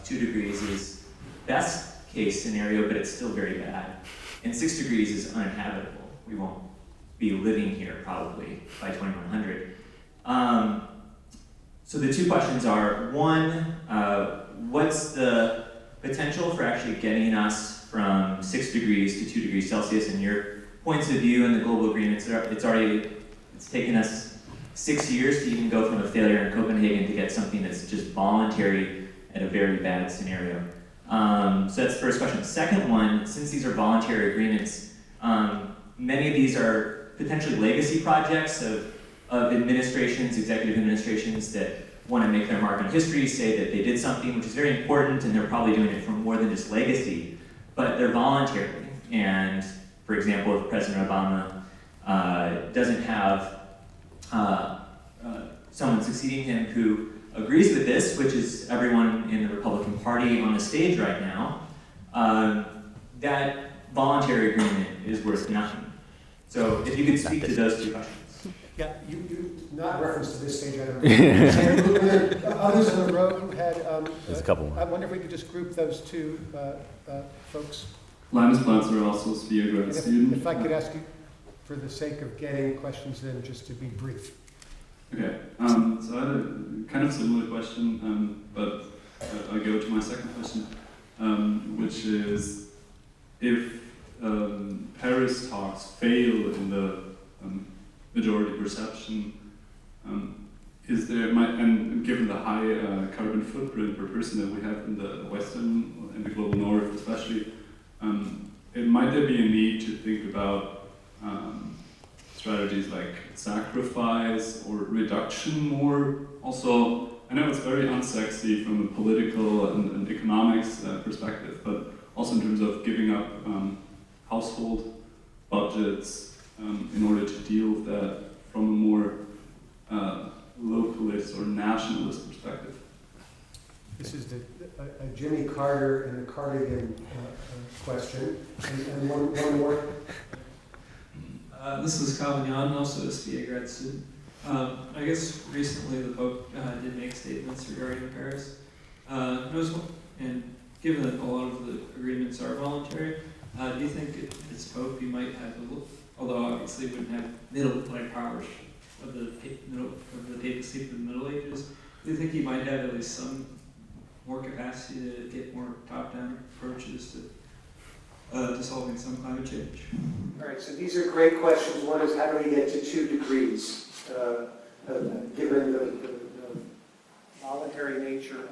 I: 2 degrees is best case scenario, but it's still very bad. And 6 degrees is uninhabitable. We won't be living here probably by 2100. So the two questions are, one, what's the potential for actually getting us from 6 degrees to 2 degrees Celsius in your points of view in the global agreements? It's taken us 6 years to even go from a failure in Copenhagen to get something that's just voluntary at a very bad scenario. So that's the first question. The second one, since these are voluntary agreements, many of these are potentially legacy projects of administrations, executive administrations that want to make their mark on history, say that they did something which is very important and they're probably doing it for more than just legacy, but they're voluntary. And for example, if President Obama doesn't have someone succeeding him who agrees with this, which is everyone in the Republican Party on the stage right now, that voluntary agreement is worth nothing. So if you could speak to those two questions.
A: Yeah, you not reference to this stage, I don't know. Others in the row who had,
F: There's a couple more.
A: I wonder if we could just group those two folks.
J: Linus Blanzer, also SPIA grad student.
A: If I could ask you, for the sake of getting questions in, just to be brief.
J: Okay, so I had a kind of similar question, but I'll go to my second question, which is, if Paris talks fail in the majority perception, is there, and given the high carbon footprint per person that we have in the Western, in the global North especially, might there be a need to think about strategies like sacrifice or reduction more? Also, I know it's very unsexy from a political and economics perspective, but also in terms of giving up household budgets in order to deal with that from a more localist or nationalist perspective.
A: This is a Jimmy Carter and the Cardigan question. And one more.
K: This is Calvin Yan, also a SPA grad student. I guess recently the Pope did make statements regarding Paris. And given that a lot of the agreements are voluntary, do you think as Pope he might have, although obviously he wouldn't have middle-like powers of the papacy from the Middle Ages, do you think he might have at least some more capacity to get more top-down approaches to solving some climate change?
A: All right, so these are great questions. One is, how do we get to 2 degrees, given the voluntary nature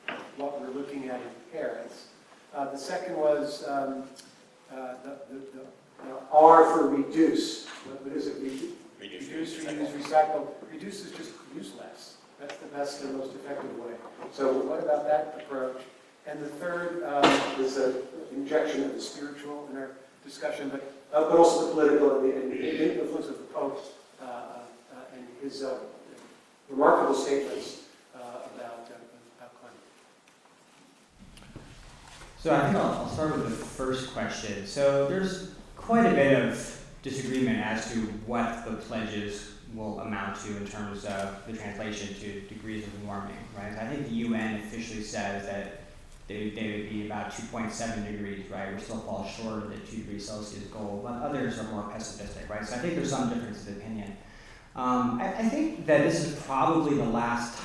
A: of what we're looking at in Paris? The second was the R for reduce. What is it? Reduce, reuse, recycle. Reduce is just use less. That's the best and most effective way. So what about that approach? And the third is an injection of the spiritual in our discussion, but also the political and the influence of the Pope and his remarkable statements about climate.
D: So I think I'll start with the first question. So there's quite a bit of disagreement as to what the pledges will amount to in terms of the translation to degrees of warming, right? I think the UN officially says that they would be about 2.7 degrees, right? We still fall short of the 2 degrees Celsius goal, but others are more pessimistic, right? So I think there's some difference of opinion. I think that this is probably the last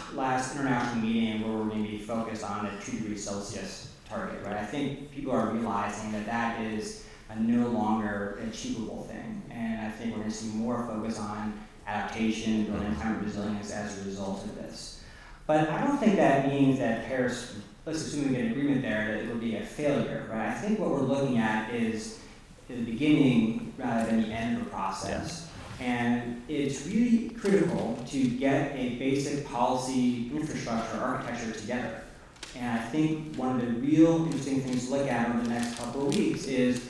D: international meeting where we're going to be focused on a 2 degrees Celsius target, right? I think people are realizing that that is a no longer achievable thing, and I think we're going to see more focus on adaptation, building climate resilience as a result of this. But I don't think that means that Paris, let's assume we get an agreement there, that it will be a failure, right? I think what we're looking at is the beginning rather than the end of the process. Yeah. And it's really critical to get a basic policy infrastructure architecture together. And I think one of the real interesting things to look at over the next couple of weeks is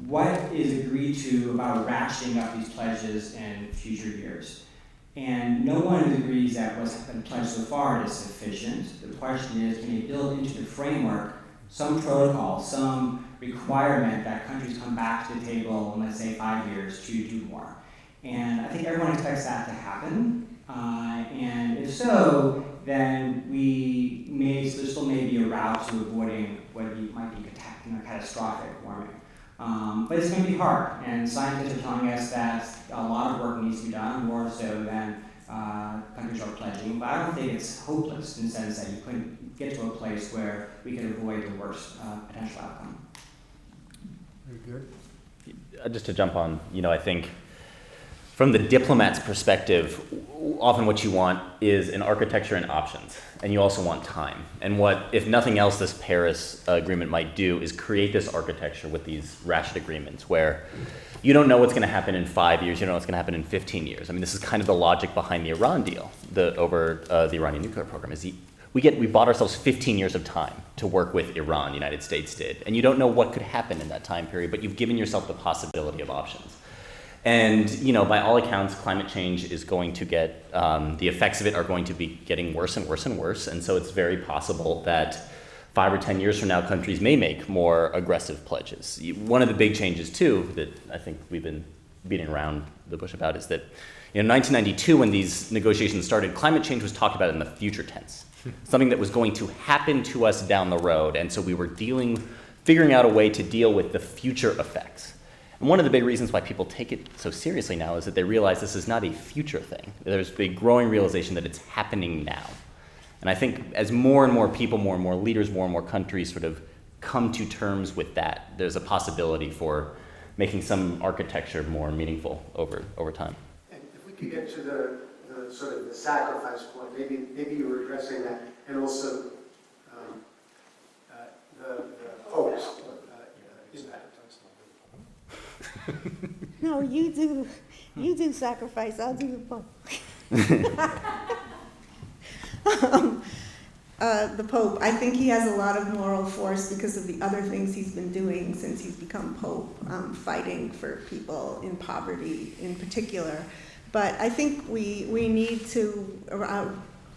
D: what is agreed to about ratcheting up these pledges in future years. And no one agrees that what's been pledged so far is sufficient. The question is, can you build into the framework some protocol, some requirement that countries come back to the table in, let's say, 5 years to do more? And I think everyone expects that to happen. And if so, then there still may be a route to avoiding what might be catastrophic warming. But it's going to be hard, and scientists are telling us that a lot of work needs to be done, more so than countries are pledging. But I don't think it's hopeless in the sense that you couldn't get to a place where we could avoid the worst potential outcome.
B: Very good.
F: Just to jump on, I think from the diplomat's perspective, often what you want is an architecture and options, and you also want time. And what, if nothing else, this Paris agreement might do is create this architecture with these ratchet agreements where you don't know what's going to happen in 5 years, you don't know what's going to happen in 15 years. I mean, this is kind of the logic behind the Iran deal, over the Iranian nuclear program, is we bought ourselves 15 years of time to work with Iran, the United States did. And you don't know what could happen in that time period, but you've given yourself the possibility of options. And, by all accounts, climate change is going to get, the effects of it are going to be getting worse and worse and worse. And so it's very possible that 5 or 10 years from now, countries may make more aggressive pledges. One of the big changes, too, that I think we've been beating around the bush about is that in 1992, when these negotiations started, climate change was talked about in the future tense, something that was going to happen to us down the road. And so we were figuring out a way to deal with the future effects. And one of the big reasons why people take it so seriously now is that they realize this is not a future thing. There's a growing realization that it's happening now. And I think as more and more people, more and more leaders, more and more countries sort of come to terms with that, there's a possibility for making some architecture more meaningful over time.
A: And if we could get to the sort of the sacrifice point, maybe you were addressing that, and also the hopes impact.
C: No, you do sacrifice, I'll do the Pope. The Pope, I think he has a lot of moral force because of the other things he's been doing since he's become Pope, fighting for people in poverty in particular. But I think we need to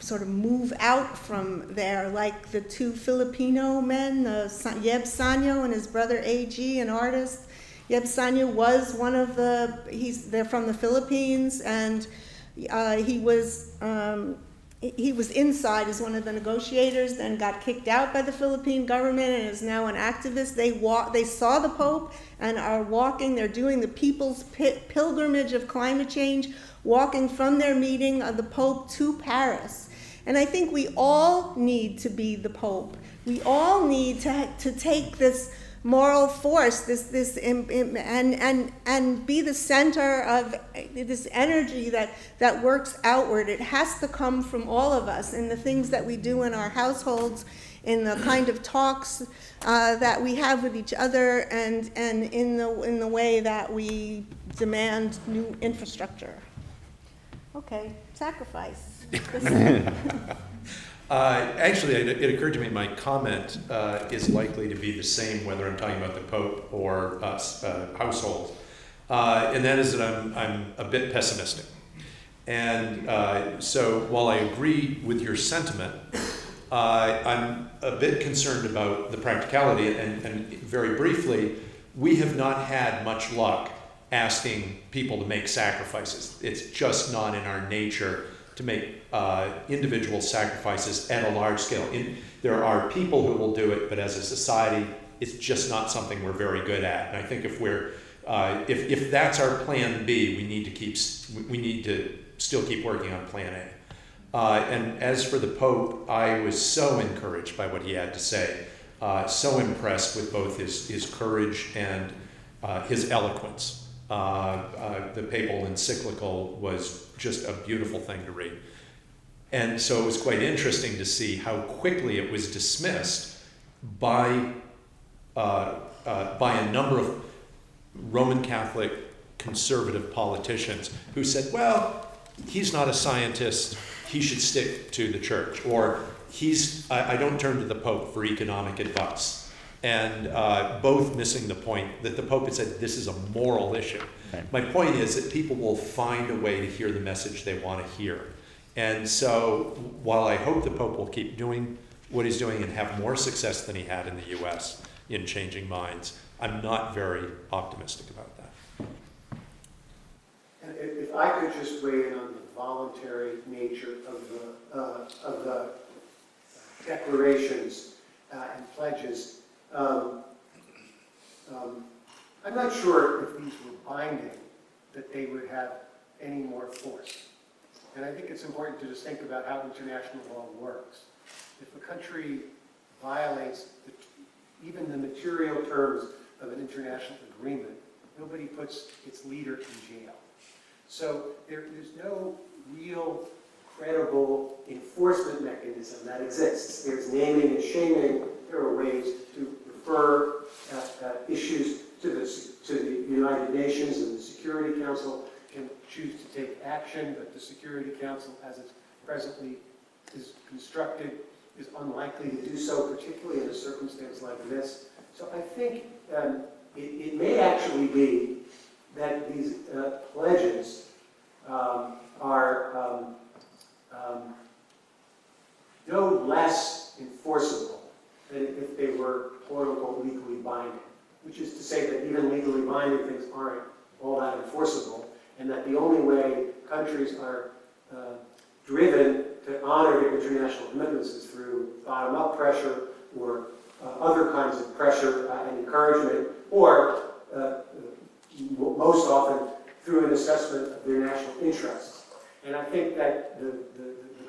C: sort of move out from there, like the 2 Filipino men, Yeb Sanyo and his brother A.G., an artist. Yeb Sanyo was one of they're from the Philippines, and he was inside as one of the negotiators, then got kicked out by the Philippine government and is now an activist. They saw the Pope and are walking, they're doing the people's pilgrimage of climate change, walking from their meeting of the Pope to Paris. And I think we all need to be the Pope. We all need to take this moral force, and be the center of this energy that works outward. It has to come from all of us in the things that we do in our households, in the kind of talks that we have with each other, and in the way that we demand new infrastructure. Okay, sacrifice.
E: Actually, it occurred to me my comment is likely to be the same whether I'm talking about the Pope or households, and that is that I'm a bit pessimistic. And so while I agree with your sentiment, I'm a bit concerned about the practicality, and very briefly, we have not had much luck asking people to make sacrifices. It's just not in our nature to make individual sacrifices at a large scale. There are people who will do it, but as a society, it's just not something we're very good at. And I think if that's our plan B, we need to still keep working on plan A. And as for the Pope, I was so encouraged by what he had to say, so impressed with both his courage and his eloquence. The papal encyclical was just a beautiful thing to read. And so it was quite interesting to see how quickly it was dismissed by a number of Roman Catholic conservative politicians who said, well, he's not a scientist, he should stick to the church, or I don't turn to the Pope for economic advice. And both missing the point that the Pope had said this is a moral issue. Right. My point is that people will find a way to hear the message they want to hear. And so while I hope the Pope will keep doing what he's doing and have more success than he had in the US in changing minds, I'm not very optimistic about that.
A: And if I could just weigh in on the voluntary nature of the declarations and pledges. I'm not sure if these were binding that they would have any more force. And I think it's important to just think about how international law works. If a country violates even the material terms of an international agreement, nobody puts its leader in jail. So there's no real credible enforcement mechanism that exists. There's naming and shaming. There are ways to refer issues to the United Nations, and the Security Council can choose to take action, but the Security Council, as it presently is constructed, is unlikely to do so, particularly in a circumstance like this. So I think it may actually be that these pledges are no less enforceable than if they were quote-unquote legally binding, which is to say that even legally binding things aren't all that enforceable, and that the only way countries are driven to honor their international commitments is through bottom-up pressure or other kinds of pressure and encouragement, or most often through an assessment of their national interests. And I think that the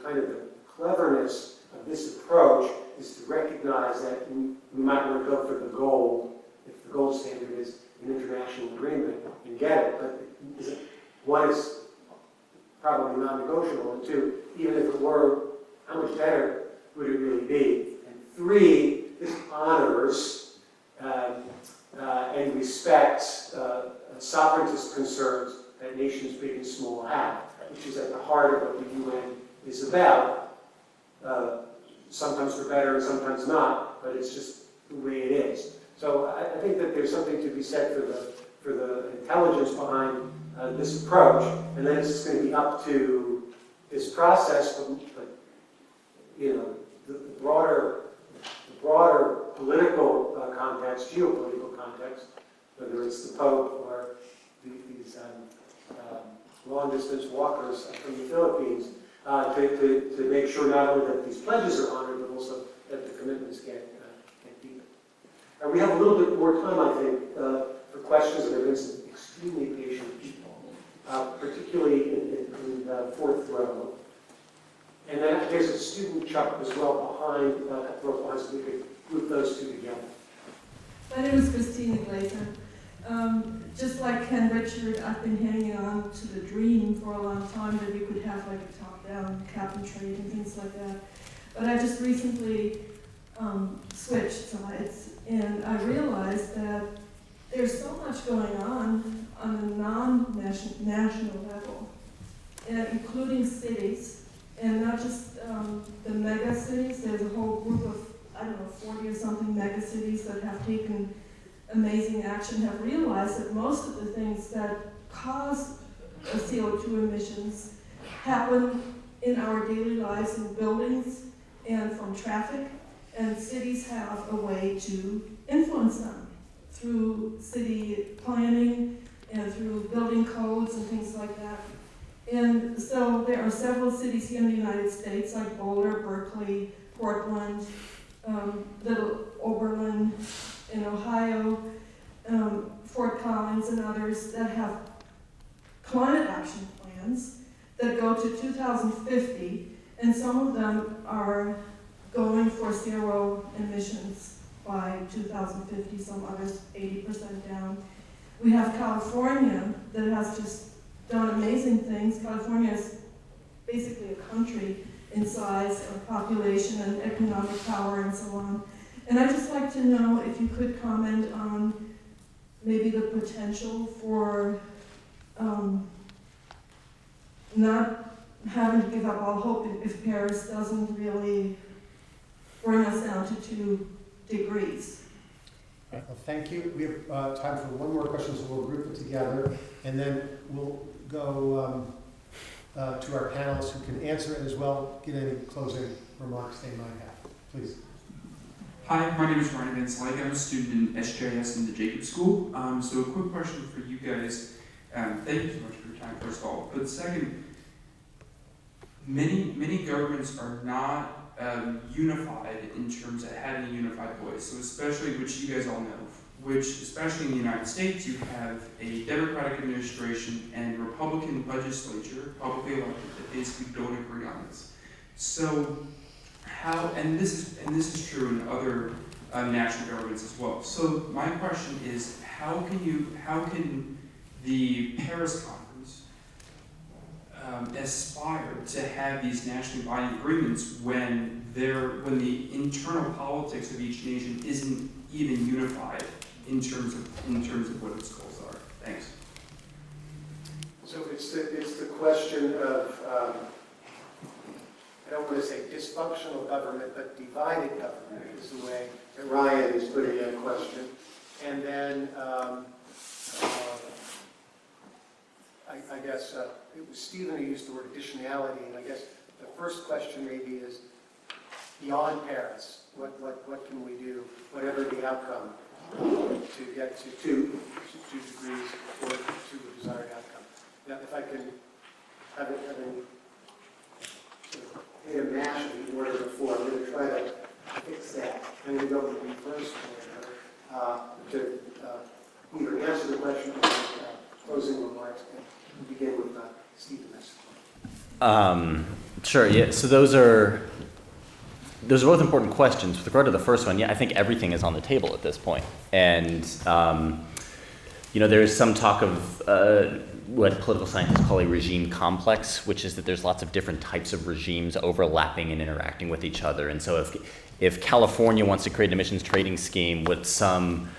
A: kind of the cleverness of this approach is to recognize that we might want to go for the gold, if the gold standard is an international agreement, and get it. But one is probably non-negotiable, and two, even if it were, how much better would it really be? And three, this honors and respects sovereignist concerns that nations big and small have, which is at the heart of what the UN is about. Sometimes for better and sometimes not, but it's just the way it is. So I think that there's something to be said for the intelligence behind this approach, and then it's just going to be up to this process, but you know, the broader political context, geopolitical context, whether it's the Pope or these long-distance walkers from the Philippines, to make sure not only that these pledges are honored, but also that the commitments get deepened. We have a little bit more time, I think, for questions, and there have been some extremely patient people, particularly in the fourth row. And then there's a student chuck as well behind that row behind, so we could group those two together.
L: My name is Christina Glazer. Just like Ken Richard, I've been hanging on to the dream for a long time that we could have like a top-down cap and trade and things like that. But I just recently switched sides, and I realized that there's so much going on a non-national level, including cities and not just the mega cities. There's a whole group of, I don't know, 40 or something mega cities that have taken amazing action, have realized that most of the things that cause CO2 emissions happen in our daily lives in buildings and from traffic, and cities have a way to influence them through city planning and through building codes and things like that. And so there are several cities here in the United States, like Boulder, Berkeley, Portland, Little Oberlin in Ohio, Fort Collins and others that have climate action plans that go to 2050, and some of them are going for zero emissions by 2050, some others 80% down. We have California that has just done amazing things. California is basically a country in size of population and economic power and so on. And I'd just like to know if you could comment on maybe the potential for not having to give up all hope if Paris doesn't really bring us down to 2 degrees.
A: Well, thank you. We have time for one more question, so we'll group it together, and then we'll go to our panelists who can answer it as well, get any closing remarks they might have. Please.
M: Hi, my name is Ryan Van Slyke. I'm a student in SGIS in the Jacobs School. So a quick question for you guys. Thank you so much for your time, first of all. But second, many governments are not unified in terms of having a unified voice. So especially, which you guys all know, which especially in the United States, you have a Democratic administration and Republican legislature, publicly elected, that basically don't agree on this. So how, and this is true in other national governments as well. So my question is, how can the Paris Conference aspire to have these nationally binding agreements when the internal politics of each nation isn't even unified in terms of what its goals are? Thanks.
A: So it's the question of I don't want to say dysfunctional government, but divided government is the way that Ryan is putting that question. And then I guess it was Stephen who used the word additionality, and I guess the first question maybe is beyond Paris, what can we do, whatever the outcome, to get to 2 degrees or to the desired outcome. Now, if I can have it in a mash of the order before, I'm going to try to fix that. I'm going to go in reverse order to either answer the question or closing remarks. And begin with Stephen.
F: Sure, yeah, so those are both important questions. With regard to the first one, yeah, I think everything is on the table at this point. And, there's some talk of what political scientists call a regime complex, which is that there's lots of different types of regimes overlapping and interacting with each other. And so if California wants to create an emissions trading scheme with some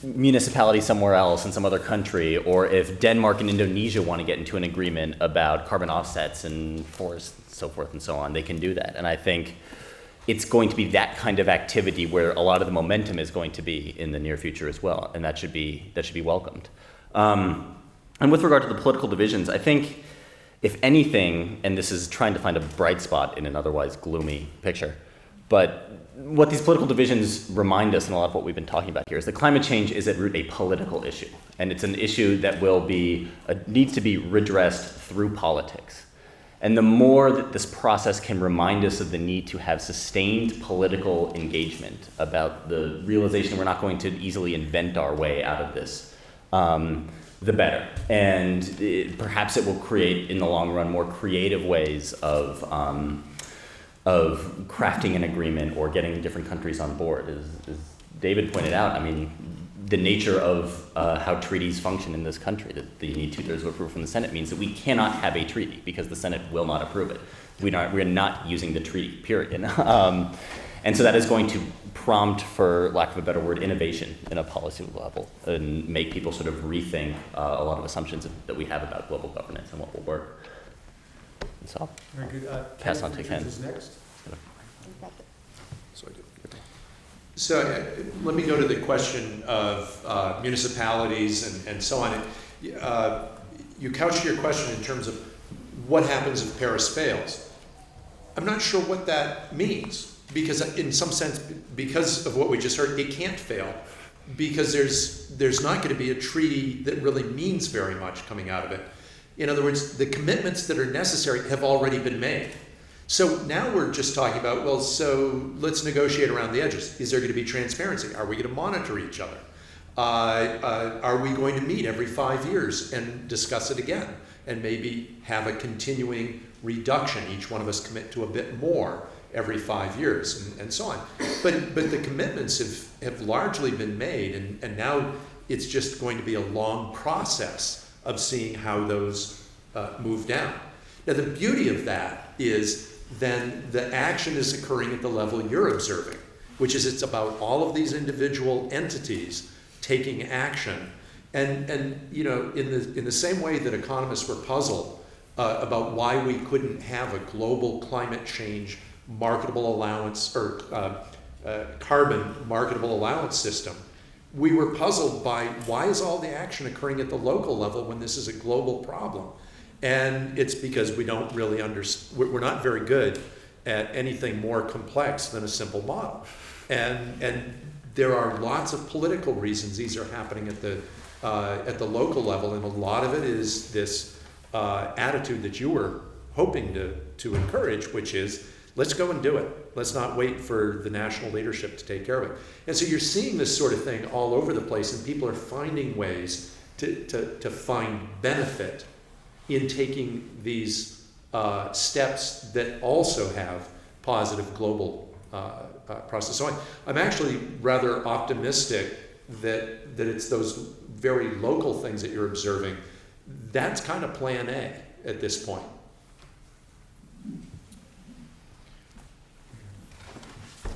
F: municipality somewhere else in some other country, or if Denmark and Indonesia want to get into an agreement about carbon offsets and forests, so forth and so on, they can do that. And I think it's going to be that kind of activity where a lot of the momentum is going to be in the near future as well, and that should be welcomed. And with regard to the political divisions, I think, if anything, and this is trying to find a bright spot in an otherwise gloomy picture, but what these political divisions remind us, and a lot of what we've been talking about here, is that climate change is at root a political issue, and it's an issue that needs to be redressed through politics. And the more that this process can remind us of the need to have sustained political engagement about the realization we're not going to easily invent our way out of this, the better. And perhaps it will create, in the long run, more creative ways of crafting an agreement or getting different countries on board. As David pointed out, I mean, the nature of how treaties function in this country, that you need 2/3 of approval from the Senate, means that we cannot have a treaty because the Senate will not approve it. We are not using the treaty, period. And so that is going to prompt, for lack of a better word, innovation in a policy level and make people sort of rethink a lot of assumptions that we have about global governance and what will work. So I'll
B: Very good.
F: pass on to Ken.
B: Is next.
E: So I do. So let me go to the question of municipalities and so on. You couched your question in terms of what happens if Paris fails. I'm not sure what that means, because in some sense, because of what we just heard, it can't fail, because there's not going to be a treaty that really means very much coming out of it. In other words, the commitments that are necessary have already been made. So now we're just talking about, well, so let's negotiate around the edges. Is there going to be transparency? Are we going to monitor each other? Are we going to meet every 5 years and discuss it again? And maybe have a continuing reduction, each one of us commit to a bit more every 5 years, and so on. But the commitments have largely been made, and now it's just going to be a long process of seeing how those move down. Now, the beauty of that is then the action is occurring at the level you're observing, which is it's about all of these individual entities taking action. And you know, in the same way that economists were puzzled about why we couldn't have a global climate change marketable allowance or carbon marketable allowance system, we were puzzled by why is all the action occurring at the local level when this is a global problem? And it's because we don't really understand, we're not very good at anything more complex than a simple model. And there are lots of political reasons these are happening at the local level, and a lot of it is this attitude that you were hoping to encourage, which is, let's go and do it. Let's not wait for the national leadership to take care of it. And so you're seeing this sort of thing all over the place, and people are finding ways to find benefit in taking these steps that also have positive global process. So I'm actually rather optimistic that it's those very local things that you're observing. That's kind of plan A at this point.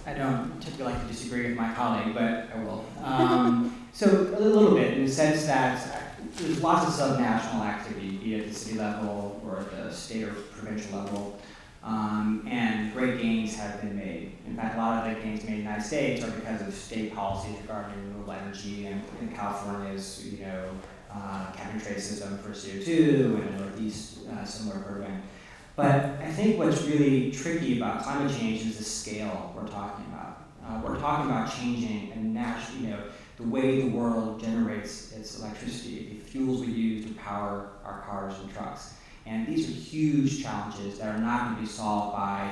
D: I don't typically like to disagree with my colleague, but I will. So a little bit, in the sense that there's lots of subnational activity, be it at the city level or at the state or provincial level, and great gains have been made. In fact, a lot of the gains made in the United States are because of state policies regarding renewable energy, and in California's, cap and trade system for CO2, and in the Northeast, similar program. But I think what's really tricky about climate change is the scale we're talking about. We're talking about changing the way the world generates its electricity, the fuels we use to power our cars and trucks. And these are huge challenges that are not going to be solved by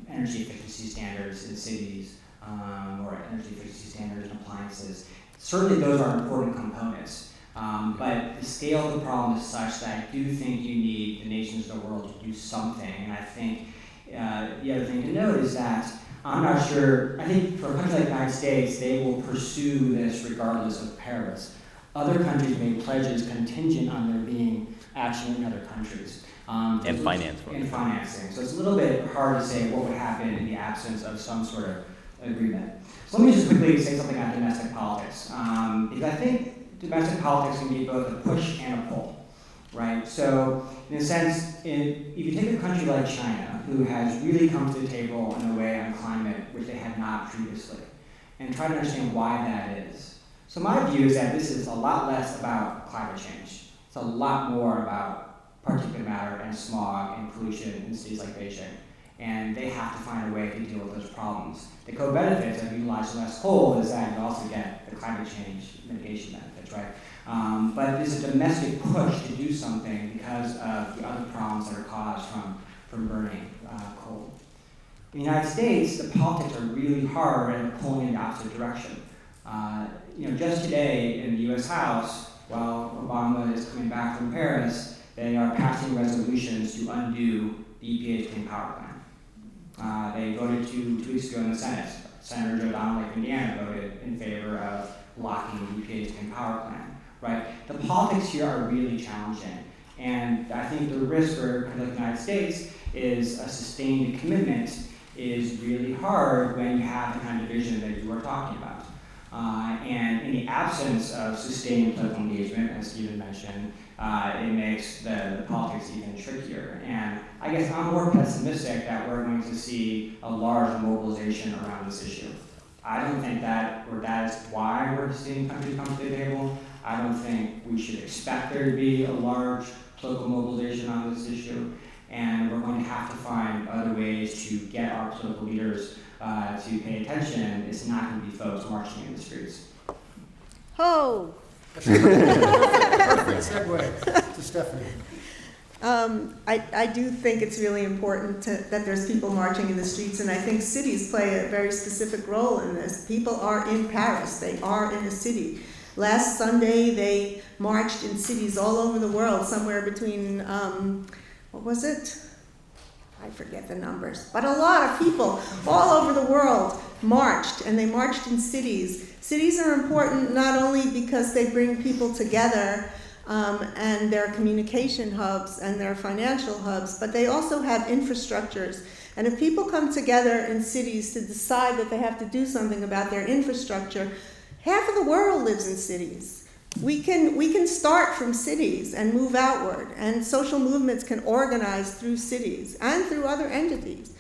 D: energy efficiency standards in cities or energy efficiency standards in appliances. Certainly those are important components. But the scale of the problem is such that I do think you need the nations of the world to do something. And I think the other thing to note is that I'm not sure, I think for a country like the United States, they will pursue this regardless of Paris. Other countries made pledges contingent on there being action in other countries.
F: And finance.
D: And financing. So it's a little bit hard to say what would happen in the absence of some sort of agreement. So let me just quickly say something on domestic politics. Because I think domestic politics can be both a push and a pull, right? So in a sense, if you take a country like China, who has really come to the table in a way on climate which they had not previously, and try to understand why that is. So my view is that this is a lot less about climate change. It's a lot more about particulate matter and smog and pollution in cities like Beijing. And they have to find a way to deal with those problems. The co-benefits of utilizing less coal is that you also get the climate change mitigation benefits, right? But there's a domestic push to do something because of the other problems that are caused from burning coal. In the United States, the politics are really hard and pulling in the opposite direction. Just today in the U.S. House, while Obama is coming back from Paris, they are passing resolutions to undo the EPA's Clean Power Plan. They voted two weeks ago in the Senate. Senator Joe Donnelly of Indiana voted in favor of blocking the EPA's Clean Power Plan, right? The politics here are really challenging. And I think the risk for a country like the United States is a sustained commitment is really hard when you have the kind of vision that you were talking about. And in the absence of sustained political engagement, as Stephen mentioned, it makes the politics even trickier. And I guess I'm more pessimistic that we're going to see a large mobilization around this issue. I don't think that is why we're seeing countries come to the table. I don't think we should expect there to be a large political mobilization on this issue. And we're going to have to find other ways to get our political leaders to pay attention. It's not going to be folks marching in the streets.
C: Ho!
B: Perfect segue to Stephanie.
C: I do think it's really important that there's people marching in the streets, and I think cities play a very specific role in this. People are in Paris. They are in a city. Last Sunday, they marched in cities all over the world, somewhere between, what was it? I forget the numbers, but a lot of people all over the world marched, and they marched in cities. Cities are important not only because they bring people together and they're communication hubs and they're financial hubs, but they also have infrastructures. And if people come together in cities to decide that they have to do something about their infrastructure, half of the world lives in cities. We can start from cities and move outward, and social movements can organize through cities and through other entities.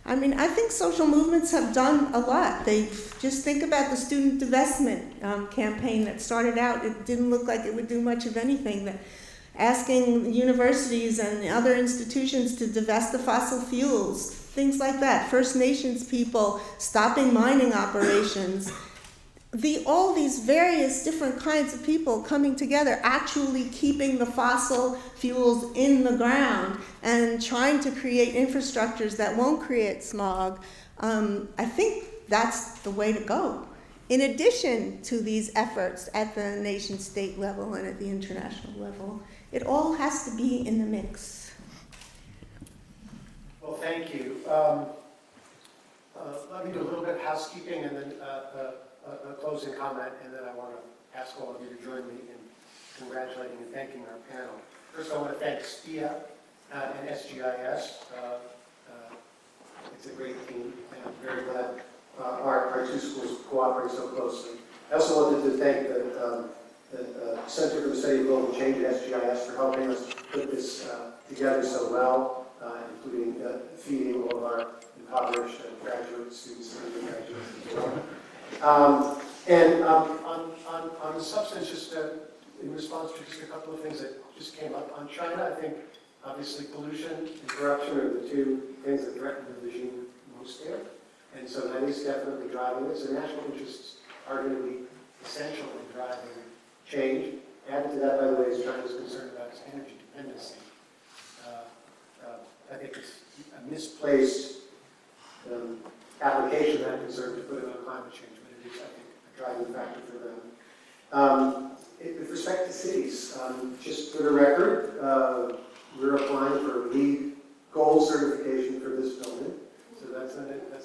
C: I mean, I think social movements have done a lot. Just think about the student divestment campaign that started out. It didn't look like it would do much of anything. That asking universities and other institutions to divest the fossil fuels, things like that. First Nations people stopping mining operations. All these various different kinds of people coming together, actually keeping the fossil fuels in the ground and trying to create infrastructures that won't create smog. I think that's the way to go. In addition to these efforts at the nation-state level and at the international level, it all has to be in the mix.
A: Well, thank you. Let me do a little bit of housekeeping and then a closing comment, and then I want to ask all of you to join me in congratulating and thanking our panel. First, I want to thank SPIA and SGIS. It's a great team, and I'm very glad our two schools cooperate so closely. I also wanted to thank the Center for the Study of Global Change at SGIS for helping us put this together so well, including feeding all of our impoverished graduate students and undergraduates as well. On the substance, just in response to just a couple of things that just came up on China, I think obviously pollution and corruption are the two things that threaten the regime most there. And so that is definitely driving it. So national interests are going to be essential in driving change. Added to that, by the way, is China's concern about its energy dependency. I think it's a misplaced application of that concern to put it on climate change, but it is, I think, a driving factor for them. With respect to cities, just for the record, we're applying for LEED Gold certification for this building. So that's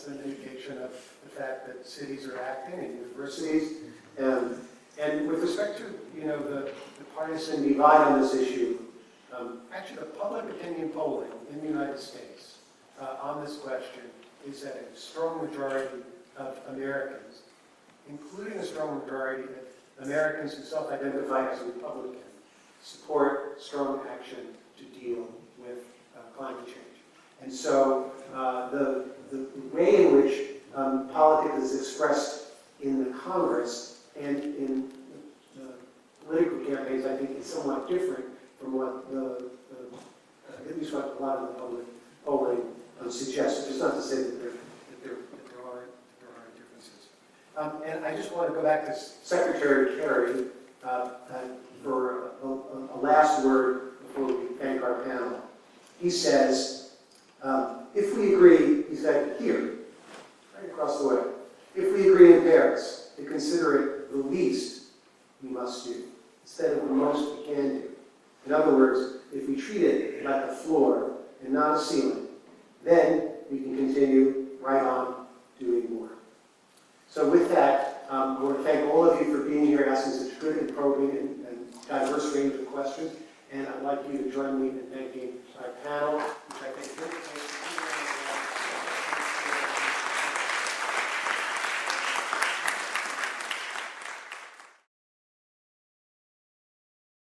A: an indication of the fact that cities are acting and universities. And with respect to the partisan divide on this issue, actually the public opinion polling in the United States on this question is that a strong majority of Americans, including a strong majority of Americans who self-identify as Republican, support strong action to deal with climate change. And so the way in which politics is expressed in the Congress and in the political campaigns, I think, is somewhat different from what at least what a lot of the public polling suggests, which is not to say that there aren't differences. And I just want to go back to Secretary Kerry for a last word before we thank our panel. He says, if we agree, he said here, right across the way, if we agree in Paris to consider it the least we must do, instead of the most we can do. In other words, if we treat it like a floor and not a ceiling, then we can continue right on doing more. So with that, I want to thank all of you for being here, asking such good and probing and diverse range of questions. And I'd like you to join me in thanking our panel, which I think